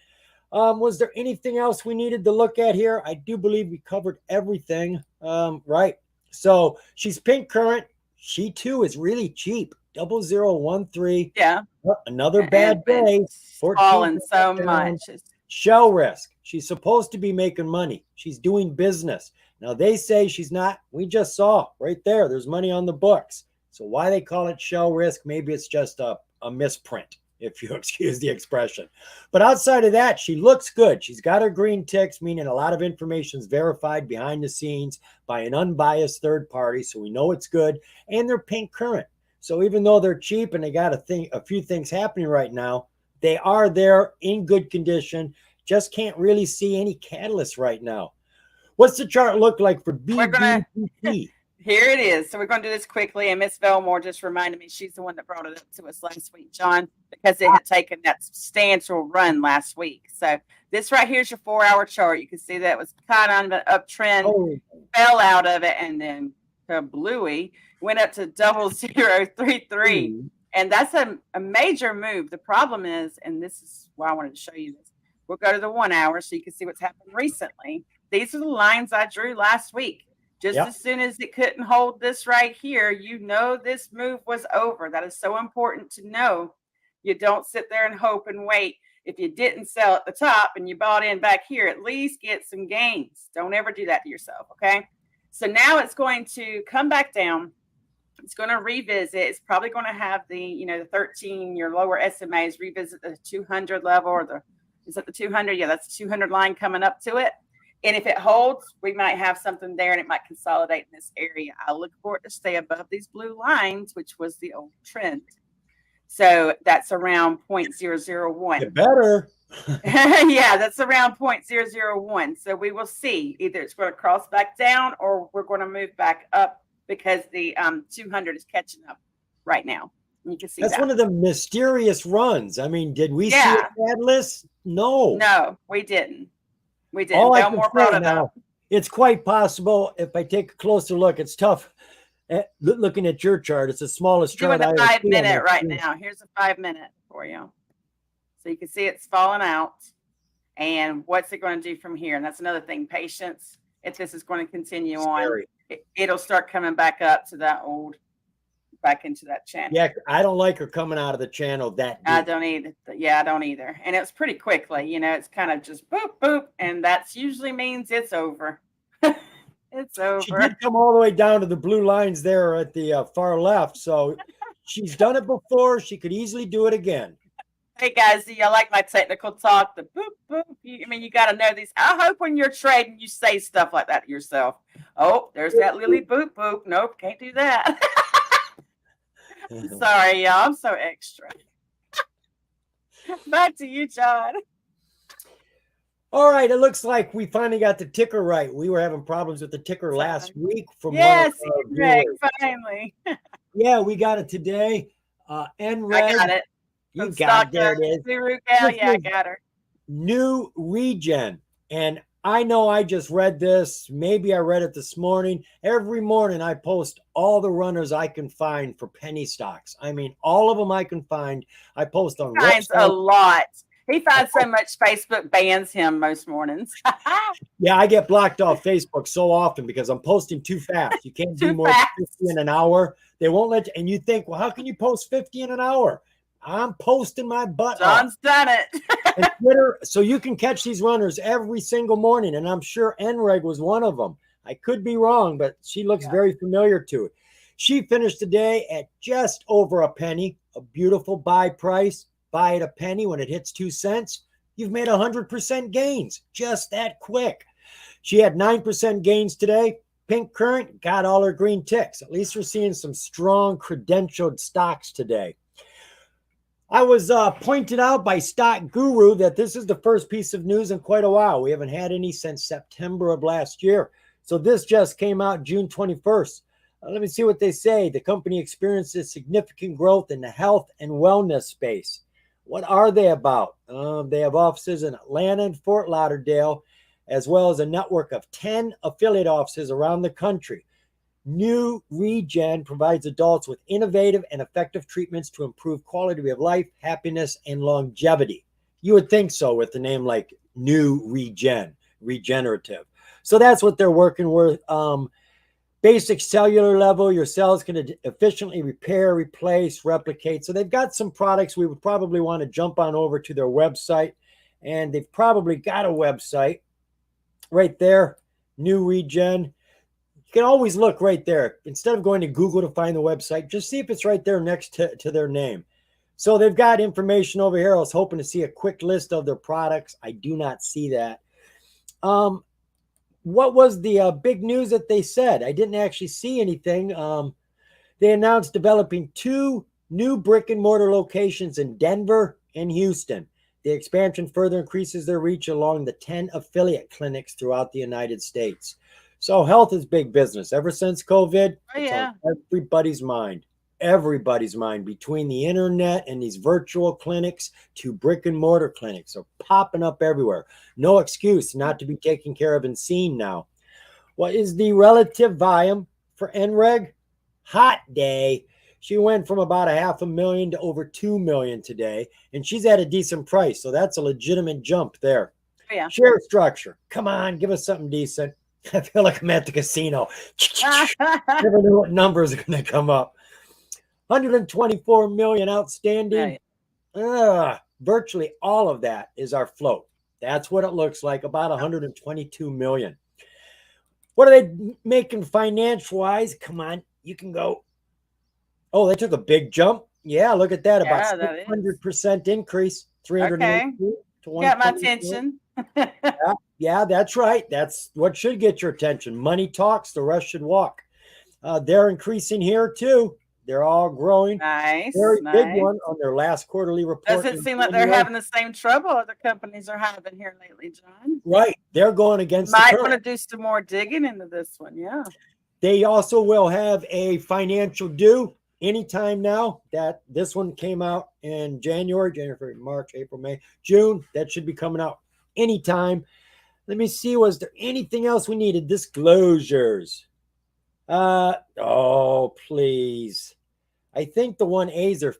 Was there anything else we needed to look at here? I do believe we covered everything. Right. So she's pink current. She too is really cheap. 0013. Yeah. Another bad day. Fallen so much. Shell risk. She's supposed to be making money. She's doing business. Now they say she's not. We just saw right there. There's money on the books. So why they call it shell risk? Maybe it's just a misprint, if you excuse the expression. But outside of that, she looks good. She's got her green ticks, meaning a lot of information is verified behind the scenes by an unbiased third party. So we know it's good. And they're pink current. So even though they're cheap and they got a few things happening right now, they are there in good condition. Just can't really see any catalyst right now. What's the chart look like for BBPT? Here it is. So we're going to do this quickly. And Miss Velmore just reminded me, she's the one that brought it up to us last week, John, because it had taken that substantial run last week. So this right here is your 4-hour chart. You can see that it was kind of on an uptrend, fell out of it, and then kablooey, went up to 0033. And that's a major move. The problem is, and this is why I wanted to show you this, we'll go to the 1 hour so you can see what's happened recently. these are the lines I drew last week. Just Yep. as soon as it couldn't hold this right here, you know this move was over. That is so important to know. You don't sit there and hope and wait. If you didn't sell at the top and you bought in back here, at least get some gains. Don't ever do that to yourself, okay? So now it's going to come back down. It's going to revisit. It's probably going to have the, the 13, your lower SMAs revisit the 200 level, or is it the 200? Yeah, that's the 200 line coming up to it. And if it holds, we might have something there and it might consolidate in this area. I look for it to stay above these blue lines, which was the old trend. So that's around 0.001. You better. Yeah, that's around 0.001. So we will see. Either it's going to cross back down or we're going to move back up because the 200 is catching up right now. You can see that's one of the mysterious runs. I mean, did we see a catalyst? No. No, we didn't. We didn't. All I no can more say now, it's quite possible if I take a closer look. It's tough looking at your chart. It's the smallest chart. Doing the 5 minute right now. Here's a 5 minute for you. So you can see it's falling out. And what's it going to do from here? And that's another thing, patience. If this is going to continue on, it'll start coming back up to that back into that channel. Yeah, I don't like her coming out of the channannel that deep. I don't either. Yeah, I don't either. And it's pretty quickly, it's kind of just boop, boop. And that's usually means it's over. It's over. She did come all the way down to the blue lines there at the far left. So she's done it before. She could easily do it again. Hey guys, do you like my technical talk? The boop, boop. You got to know these. I hope when you're trading, you say stuff like that to yourself. Oh, there's that Lily boop, boop. Nope, can't do that. Sorry, y'all. I'm so extra. Back to you, John. All right. It looks like we finally got the ticker right. We were having problems with the ticker last week. Yes, finally. Yeah, we got it today. NREG. I got it. You got it. There it is. Yeah, I got her. New regen. And I know I just read this. Maybe I read it this morning. Every morning I post all the runners I can find for penny stocks. I mean, all of them I can find. I post on finds a lot. He finds so much Facebook bans him most mornings. Yeah, I get blocked off Facebook so often because I'm posting too fast. You can't do more than 50 in an hour. They won't let you. And you think, well, how can you post 50 in an hour? I'm posting my butt John's off. Done it. And Twitter, so you can catch these runners every single morning. And I'm sure NREG was one of them. I could be wrong, but she looks very familiar to it. She finished the day at just over a penny, a beautiful buy price. Buy at a penny when it hits 2 cents. You've made 100% gains just that quick. She had 9% gains today. Pink Current got all her green ticks. At least we're seeing some strong credentialed stocks today. I was pointed out by Stock Guru that this is the first piece of news in quite a while. We haven't had any since September of last year. So this just came out June 21st. Let me see what they say. The company experiences significant growth in the health and wellness space. What are they about? They have offices in Atlanta and Fort Lauderdale, as well as a network of 10 affiliate offices around the country. New Regen provides adults with innovative and effective treatments to improve quality of life, happiness, and longevity. You would think so with the name like New Regen, regenerative. So that's what they're working with. Basic cellular level, your cells can efficiently repair, replace, replicate. So they've got some products. We would probably want to jump on over to their website. And they've probably got a website right there, New Regen. You can always look right there. Instead of going to Google to find the website, just see if it's right there next to their name. So they've got information over here. I was hoping to see a quick list of their products. I do not see that. What was the big news that they said? I didn't actually see anything. They announced developing 2 new brick and mortar locations in Denver and Houston. The expansion further increases their reach along the 10 affiliate clinics throughout the United States. So health is big business. Ever since COVID, it's on everybody's mind. Everybody's mind, between the internet and these virtual clinics to brick and mortar clinics are popping up everywhere. No excuse not to be taken care of and seen now. What is the relative volume for NREG? Hot day. She went from about 500,000 to over 2 million today, and she's at a decent price. So that's a legitimate jump there. Yeah. Share structure. Come on, give us something decent. I feel like I'm at the casino. Never know what numbers are going to come up. 124 million outstanding. Virtually all of that is our float. That's what it looks like, about 122 million. What are they making finance wise? Come on, you can go. Oh, they took a big jump. Yeah, look at that. About 600% increase. 382 to 1. Got my attention. Yeah, that's right. That's what should get your attention. Money talks, the rest should walk. They're increasing here too. They're all growing. Nice. Very big one on their last quarterly report. Doesn't seem like they're having the same trouble other companies are having here lately, John. Right. They're going against Might want to do some more digging into this one. Yeah. They also will have a financial due anytime now. That this one came out in January, February, March, April, May, June. That should be coming out anytime. Let me see. Was there anything else we needed? Disclosures. Oh, please. I think the 1As are,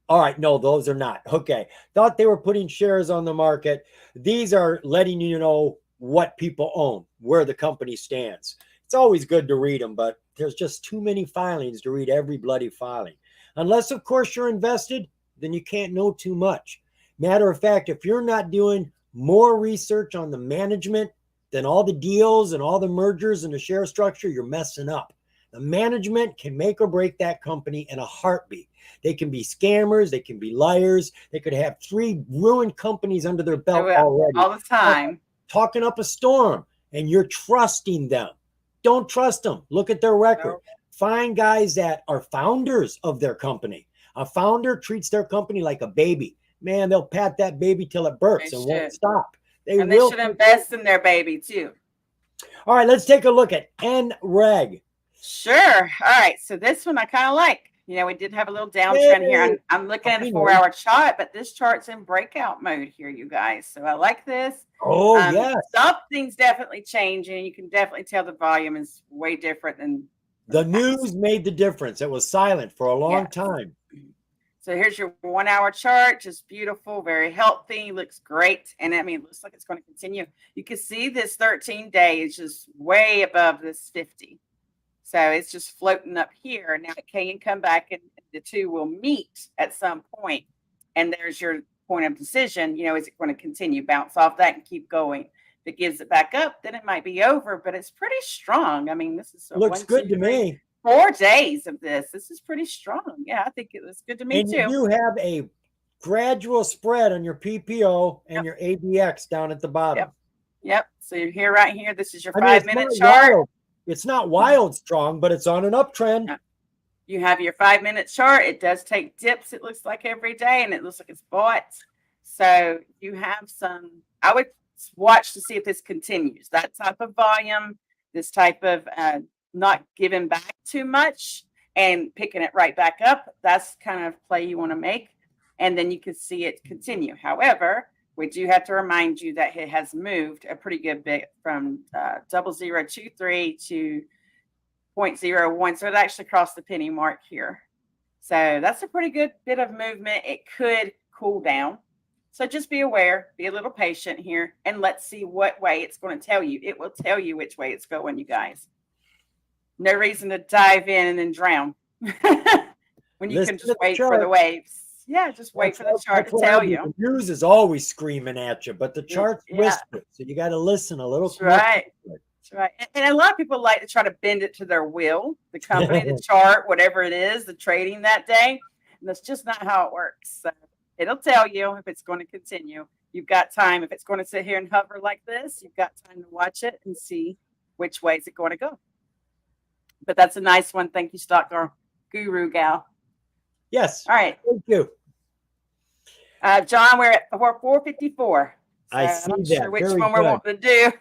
all right. No, those are not. Okay. Thought they were putting shares on the market. These are letting you know what people own, where the company stands. It's always good to read them, but there's just too many filings to read every bloody filing. Unless, of course, you're invested, then you can't know too much. Matter of fact, if you're not doing more research on the management than all the deals and all the mergers and the share structure, you're messing up. The management can make or break that company in a heartbeat. They can be scammers. They can be liars. They could have 3 ruined companies under their belt already. All the time. Talking up a storm, and you're trusting them. Don't trust them. Look at their record. Nope. Find guys that are founders of their company. A founder treats their company like a baby. Man, they'll pat that baby till it bursts and won't stop. They should invest in their baby too. All right, let's take a look at NREG. Sure. All right. So this one I kind of like. You know, we did have a little downtrend here. I'm looking at a 4-hour chart, but this chart's in breakout mode here, you guys. So I like this. Oh, yes. Something's definitely changing. You can definitely tell the volume is way different than the news made the difference. It was silent for a long time. So here's your 1-hour chart. Just beautiful, very healthy, looks great. And I mean, it looks like it's going to continue. You can see this 13-day is just way above this 50. So it's just floating up here. Now it can come back and the two will meet at some point. And there's your point of decision. You know, is it going to continue, bounce off that and keep going? If it gives it back up, then it might be over, but it's pretty strong. I mean, this is looks good to me. 4 days of this. This is pretty strong. Yeah, I think it looks good to me too. And you have a gradual spread on your PPO and your ADX down at the bottom. Yep. So you're here, right here. This is your 5-minute chart. Wild. It's not wild strong, but it's on an uptrend. You have your 5-minute chart. It does take dips, it looks like, every day, and it looks like it's bought. So you have some, I would watch to see if this continues. That type of volume, this type of not giving back too much and picking it right back up. That's kind of play you want to make. And then you can see it continue. However, we do have to remind you that it has moved a pretty good bit from 0023 to 0.01. So it actually crossed the penny mark here. So that's a pretty good bit of movement. It could cool down. So just be aware, be a little patient here, and let's see what way it's going to tell you. It will tell you which way it's going, you guys. No reason to dive in and then drown when you can just wait for the waves. Yeah, just wait for the chart to tell you. The news is always screaming at you, but the chart's whisper, so you got to listen a little. That's right. That's right. And a lot of people like to try to bend it to their will, the company, the chart, whatever it is, the trading that day. And that's just not how it works. So it'll tell you if it's going to continue. You've got time. If it's going to sit here and hover like this, you've got time to watch it and see which way is it going to go. But that's a nice one. Thank you, Stock Guru Gal. Yes. All right. Thank you. John, we're at 454. So I see I'm not that. sure which Very one we're wanting to do.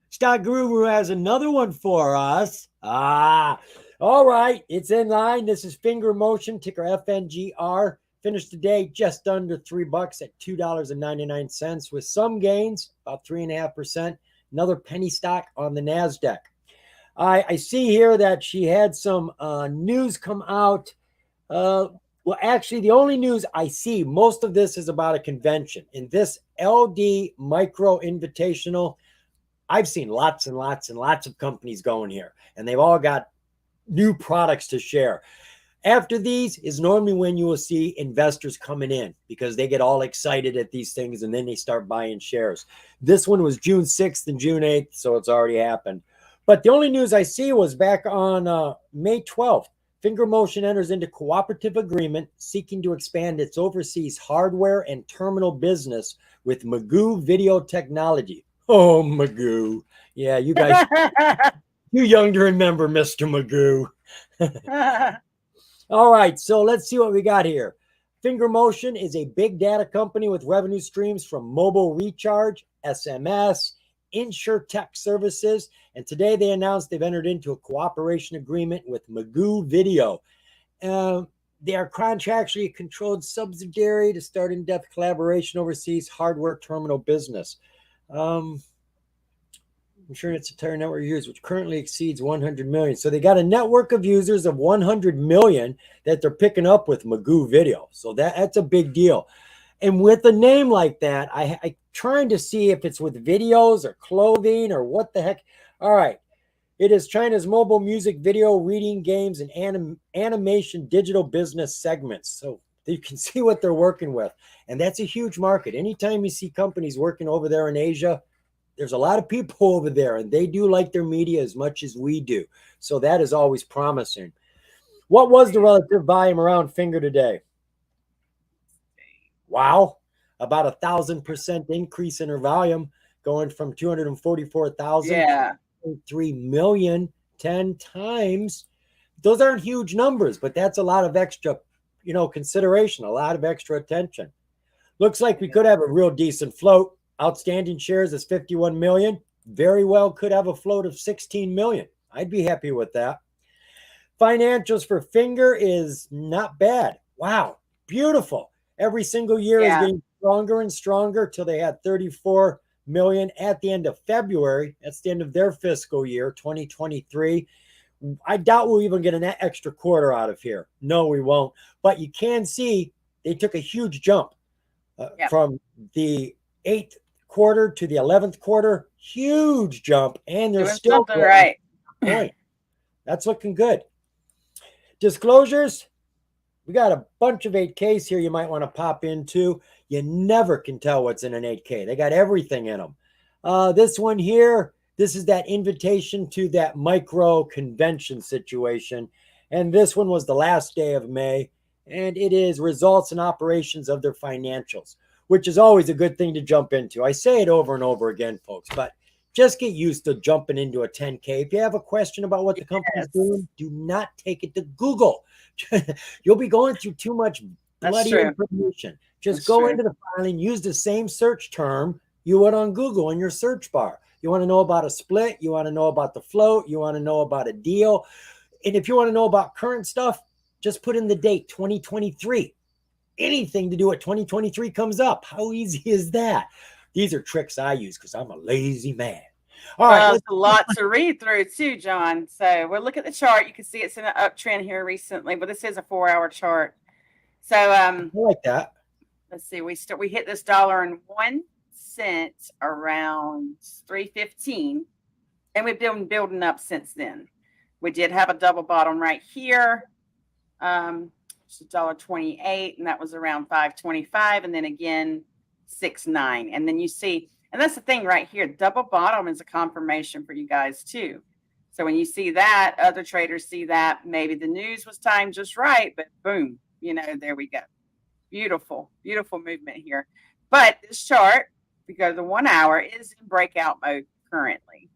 Stock Guru has another one for us. All right. It's in line. This is Finger Motion, ticker FNGR. Finished the day just under $3 at $2.99 with some gains, about 3.5%. Another penny stock on the NASDAQ. I see here that she had some news come out. Well, actually, the only news I see, most of this is about a convention. In this LD Micro Invitational, I've seen lots and lots and lots of companies going here, and they've all got new products to share. After these is normally when you will see investors coming in because they get all excited at these things and then they start buying shares. This one was June 6th and June 8th, so it's already happened. But the only news I see was back on May 12th. Finger Motion enters into cooperative agreement seeking to expand its overseas hardware and terminal business with Magoo Video Technology. Oh, Magoo. Yeah, you guys, too young to remember Mr. Magoo. All right, so let's see what we got here. Finger Motion is a big data company with revenue streams from mobile recharge, SMS, InsurTech services, and today they announced they've entered into a cooperation agreement with Magoo Video. They are contractually controlled subsidiary to start in-depth collaboration overseas hardware terminal business. Insurance entire network users, which currently exceeds 100 million. So they got a network of users of 100 million that they're picking up with Magoo Video. So that's a big deal. And with a name like that, I trying to see if it's with videos or clothing or what the heck. All right. It is China's mobile music, video, reading, games, and animation digital business segments. So you can see what they're working with. And that's a huge market. Anytime you see companies working over there in Asia, there's a lot of people over there, and they do like their media as much as we do. So that is always promising. What was the relative volume around Finger today? Wow, about 1,000% increase in her volume, going from 244,000 to 3 million, 10 times. Those aren't huge numbers, but that's a lot of extra, consideration, a lot of extra attention. Looks like we could have a real decent float. Outstanding shares is 51 million. Very well could have a float of 16 million. I'd be happy with that. Financials for Finger is not bad. Wow, beautiful. Every single year is getting stronger and stronger till they had 34 million at the end of February. That's the end of their fiscal year, 2023. I doubt we'll even get an extra quarter out of here. No, we won't. But you can see they took a huge jump from the 8th quarter to the 11th quarter. Huge jump. And they're still right. Point. That's looking good. Disclosures. We got a bunch of 8Ks here you might want to pop into. You never can tell what's in an 8K. They got everything in them. This one here, this is that invitation to that micro convention situation. And this one was the last day of May. And it is results and operations of their financials, which is always a good thing to jump into. I say it over and over again, folks, but just get used to jumping into a 10K. If you have a question about what the company's doing, do not take it to Google. You'll be going through too much bloody information. Just go into the filing, use the same search term you would on Google in your search bar. You want to know about a split, you want to know about the float, you want to know about a deal. And if you want to know about current stuff, just put in the date 2023. Anything to do with 2023 comes up. How easy is that? These are tricks I use because I'm a lazy man. All right. There's a lot to read through too, John. So we'll look at the chart. You can see it's in an uptrend here recently, but this is a 4-hour chart. So I like that. Let's see. We hit this $1.01 around 3:15, and we've been building up since then. We did have a double bottom right here. It's $1.28, and that was around 5.25, and then again 6.9, and then you see. And that's the thing right here. Double bottom is a confirmation for you guys too. So when you see that, other traders see that. Maybe the news was timed just right, but boom, there we go. Beautiful, beautiful movement here. But this chart, we go to the 1 hour, is in breakout mode currently.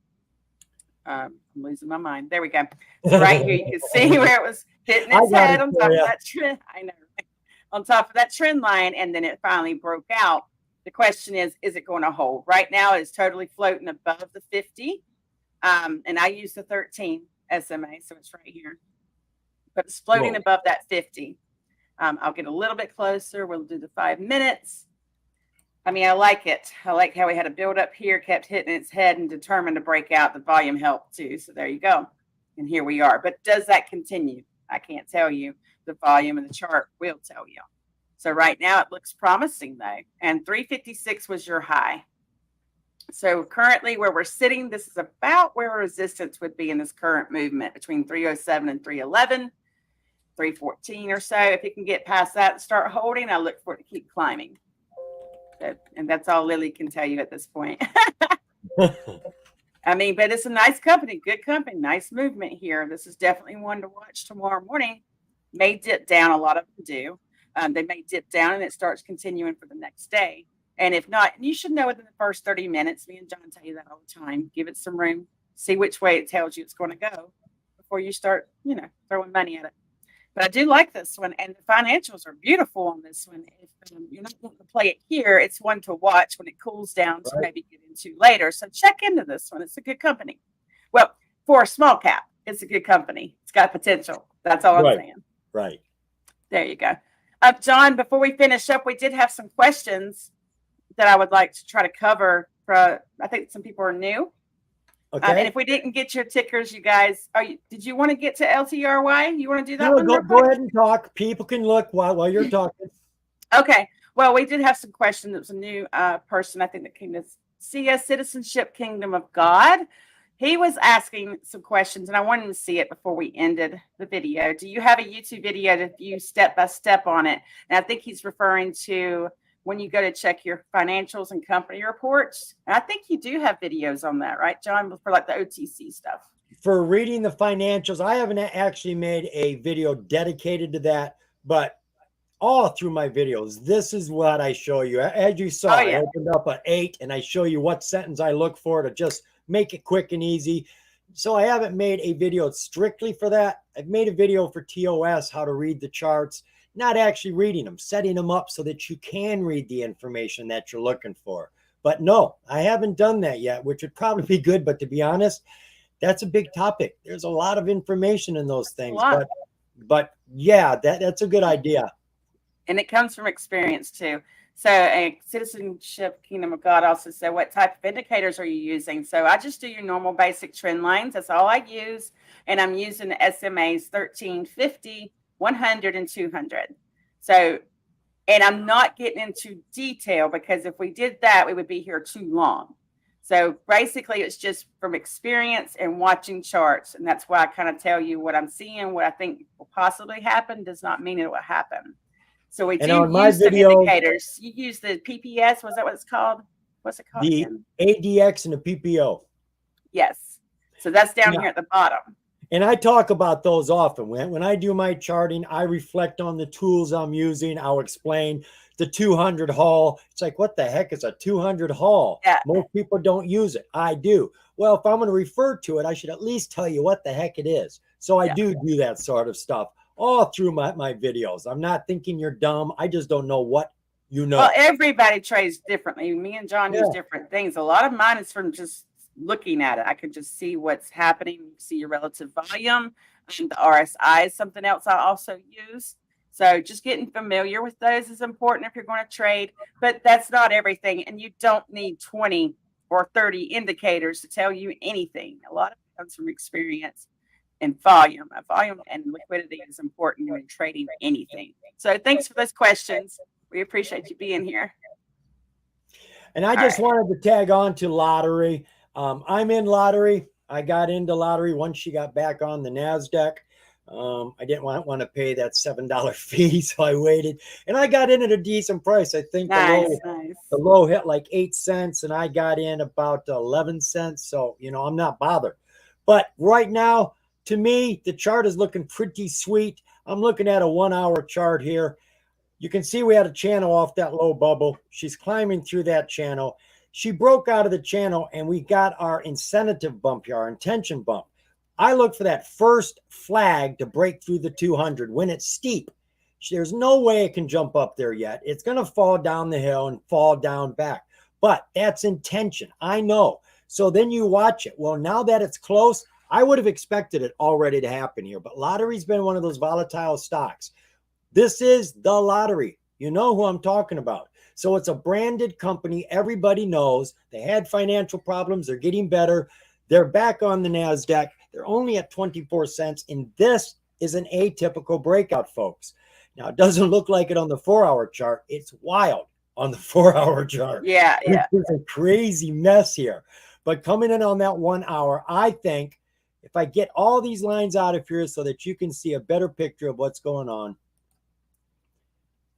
I'm losing my mind. There we go. So right here, you can see where it was hitting its head on top of that trend. I know, right? On top of that trend line, and then it finally broke out. The question is it going to hold? Right now, it's totally floating above the 50. And I use the 13 SMA, so it's right here. But it's floating above that 50. I'll get a little bit closer. We'll do the 5 minutes. I mean, I like it. I like how we had a build up here, kept hitting its head and determined to break out. The volume helped too. So there you go. And here we are. But does that continue? I can't tell you. the volume of the chart will tell you. So right now it looks promising though. And 356 was your high. So currently where we're sitting, this is about where resistance would be in this current movement between 307 and 311, 314 or so. If you can get past that and start holding, I look for it to keep climbing. And that's all Lily can tell you at this point. I mean, but it's a nice company, good company, nice movement here. This is definitely one to watch tomorrow morning. May dip down, a lot of them do. They may dip down and it starts continuing for the next day. And if not, you should know within the first 30 minutes. Me and John tell you that all the time. Give it some room. See which way it tells you it's going to go before you start, throwing money at it. But I do like this one. And the financials are beautiful on this one. If you're not going to play it here, it's one to watch when it cools down to maybe get into later. So check into this one. It's a good company. Well, for a small cap, it's a good company. It's got potential. That's all I'm saying. Right. There you go. John, before we finish up, we did have some questions that I would like to try to cover. I think some people are new. Okay. And if we didn't get your tickers, you guys, did you want to get to LTRY? You want to do that one? Go ahead and talk. People can look while you're talking. Okay. Well, we did have some questions. It was a new person, I think, that came to see us, Citizenship Kingdom of God. He was asking some questions, and I wanted to see it before we ended the video. Do you have a YouTube video to view step by step on it? And I think he's referring to when you go to check your financials and company reports. And I think you do have videos on that, right, John, for like the OTC stuff. For reading the financials, I haven't actually made a video dedicated to that, but all through my videos, this is what I show you. As you saw, I opened up at 8 and I show you what sentence I look for to just make it quick and easy. So I haven't made a video strictly for that. I've made a video for TOS, how to read the charts, not actually reading them, setting them up so that you can read the information that you're looking for. But no, I haven't done that yet, which would probably be good. But to be honest, that's a big topic. There's a lot of information in those things. But yeah, that's a good idea. And it comes from experience too. So a Citizenship Kingdom of God also said, what type of indicators are you using? So I just do your normal basic trend lines. That's all I use. And I'm using the SMAs 13, 50, 100, and 200. So, and I'm not getting into detail because if we did that, we would be here too long. So basically it's just from experience and watching charts. And that's why I kind of tell you what I'm seeing, what I think will possibly happen does not mean it will happen. So we do use the indicators. You use the PPS. Was that what it's called? What's it called? The ADX and the PPO. Yes. So that's down here at the bottom. And I talk about those often. When I do my charting, I reflect on the tools I'm using. I'll explain the 200 haul. It's like, what the heck is a 200 haul? Yeah. Most people don't use it. I do. Well, if I'm going to refer to it, I should at least tell you what the heck it is. So I do that sort of stuff all through my videos. I'm not thinking you're dumb. I just don't know what you know. Well, everybody trades differently. Me and John use different things. A lot of mine is from just looking at it. I could just see what's happening, see your relative volume. And the RSI is something else I also use. So just getting familiar with those is important if you're going to trade, but that's not everything. And you don't need 20 or 30 indicators to tell you anything. A lot of it comes from experience and volume. Volume and liquidity is important when trading anything. So thanks for those questions. We appreciate you being here. And I just wanted to tag on to lottery. I'm in lottery. I got into lottery once she got back on the NASDAQ. I didn't want to pay that $7 fee, so I waited. And I got in at a decent price. I think the low hit like 8 cents, and I got in about 11 cents. So, I'm not bothered. But right now, to me, the chart is looking pretty sweet. I'm looking at a 1 hour chart here. You can see we had a channel off that low bubble. She's climbing through that channel. She broke out of the channel and we got our incentive bump here, our intention bump. I look for that first flag to break through the 200 when it's steep. There's no way it can jump up there yet. It's going to fall down the hill and fall down back. But that's intention. I know. So then you watch it. Well, now that it's close, I would have expected it already to happen here. But lottery's been one of those volatile stocks. This is the lottery. You know who I'm talking about. So it's a branded company. Everybody knows. They had financial problems. They're getting better. They're back on the NASDAQ. They're only at 24 cents. In this is an atypical breakout, folks. Now, it doesn't look like it on the 4-hour chart. It's wild on the 4-hour chart. Yeah, yeah. It's a crazy mess here. But coming in on that 1 hour, I think if I get all these lines out of here so that you can see a better picture of what's going on,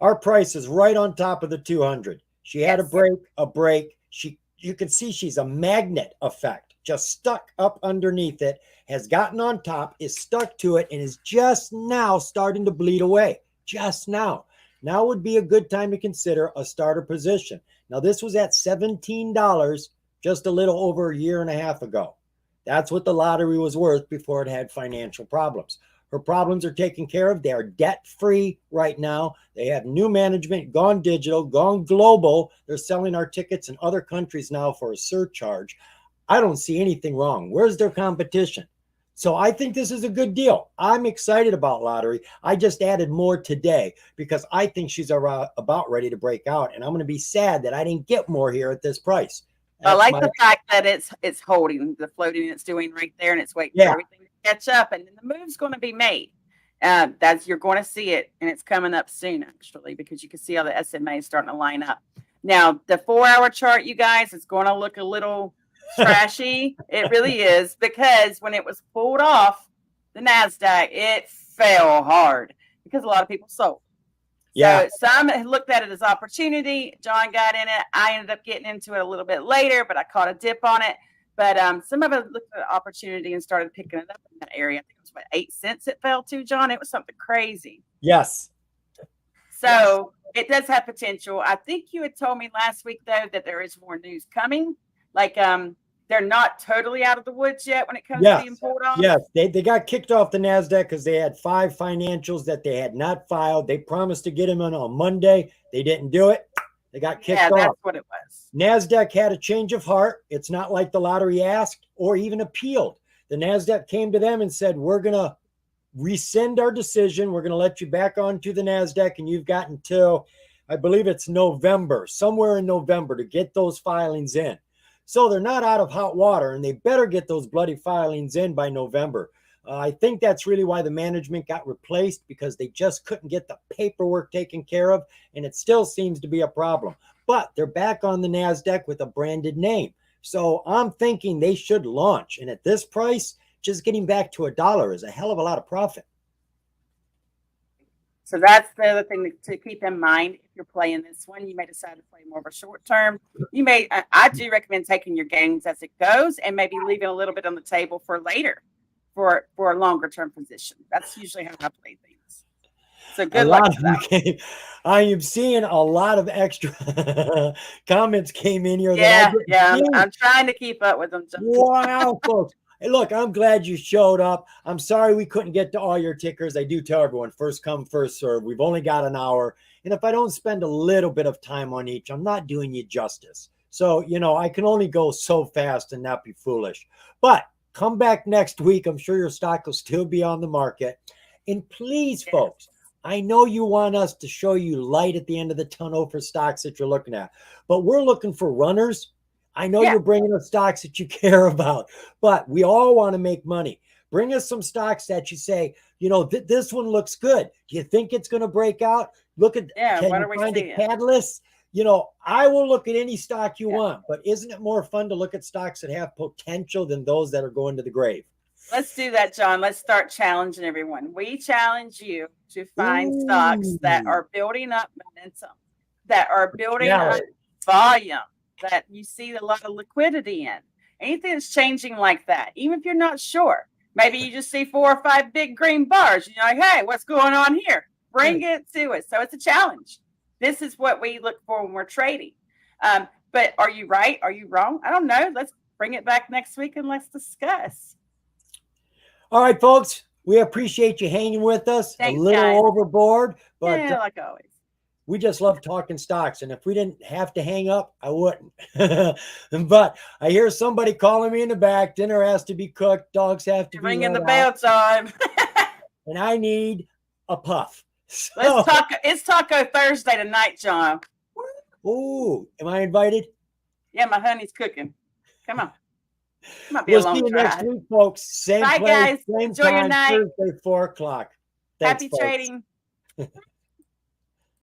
our price is right on top of the 200. She had a break. You can see she's a magnet effect, just stuck up underneath it, has gotten on top, is stuck to it, and is just now starting to bleed away. Just now. Now would be a good time to consider a starter position. Now, this was at $17 just a little over a year and a half ago. That's what the lottery was worth before it had financial problems. Her problems are taken care of. They are debt-free right now. They have new management, gone digital, gone global. They're selling our tickets in other countries now for a surcharge. I don't see anything wrong. Where's their competition? So I think this is a good deal. I'm excited about lottery. I just added more today because I think she's about ready to break out, and I'm going to be sad that I didn't get more here at this price. I like the fact that it's holding the floating it's doing right there, and it's waiting for everything to catch up, and then the move's going to be made. That's you're going to see it, and it's coming up soon actually, because you can see how the SMA is starting to line up. Now the 4-hour chart, you guys, is going to look a little trashy. It really is, because when it was pulled off the NASDAQ, it fell hard because a lot of people sold. Yeah. So some looked at it as opportunity. John got in it. I ended up getting into it a little bit later, but I caught a dip on it. But some of it looked at opportunity and started picking it up in that area. I think it was about 8 cents it fell to, John. It was something crazy. Yes. So it does have potential. I think you had told me last week, though, that there is more news coming. Like they're not totally out of the woods yet when it comes to being pulled off. Yes, they got kicked off the NASDAQ because they had 5 financials that they had not filed. They promised to get them in on Monday. They didn't do it. They got kicked off. Yeah, that's what it was. NASDAQ had a change of heart. It's not like the lottery asked or even appealed. The NASDAQ came to them and said, we're going to rescind our decision. We're going to let you back onto the NASDAQ, and you've got until, I believe it's November, somewhere in November, to get those filings in. So they're not out of hot water, and they better get those bloody filings in by November. I think that's really why the management got replaced, because they just couldn't get the paperwork taken care of, and it still seems to be a problem. But they're back on the NASDAQ with a branded name. So I'm thinking they should launch. And at this price, just getting back to $1 is a hell of a lot of profit. So that's the other thing to keep in mind. If you're playing this one, you may decide to play more of a short term. You may, I do recommend taking your gains as it goes and maybe leaving a little bit on the table for later for a longer term position. That's usually how I play things. So good luck to that. I am seeing a lot of extra comments came in here. Yeah, I'm trying to keep up with them. Wow, folks. Hey, look, I'm glad you showed up. I'm sorry we couldn't get to all your tickers. I do tell everyone, first come, first serve. We've only got an hour. And if I don't spend a little bit of time on each, I'm not doing you justice. So, I can only go so fast and not be foolish. But come back next week. I'm sure your stock will still be on the market. And please, folks, I know you want us to show you light at the end of the tunnel for stocks that you're looking at. But we're looking for runners. I know you're bringing us stocks that you care about, but we all want to make money. Bring us some stocks that you say, this one looks good. Do you think it's going to break out? Look at, can you find a catalyst? I will look at any stock you want, but isn't it more fun to look at stocks that have potential than those that are going to the grave? Let's do that, John. Let's start challenging everyone. We challenge you to find stocks that are building up momentum, that are building up volume, that you see a lot of liquidity in. Anything that's changing like that, even if you're not sure. Maybe you just see 4 or 5 big green bars. You're like, hey, what's going on here? Bring it to us. So it's a challenge. This is what we look for when we're trading. But are you right? Are you wrong? I don't know. Let's bring it back next week and let's discuss. All right, folks. We appreciate you hanging with us. Thanks, a little guys. overboard, but like always. We just love talking stocks. And if we didn't have to hang up, I wouldn't. But I hear somebody calling me in the back. Dinner has to be cooked. Dogs have to be ringing the bell time. And I need a puff. So, let's talk. It's Taco Thursday tonight, John. Ooh, am I invited? Yeah, my honey's cooking. Come on. Might be We'll a long see you next drive. week, folks. Same Bye, place, guys. same Enjoy your time, night. Thursday, 4 o'clock. Thanks, Happy folks. trading.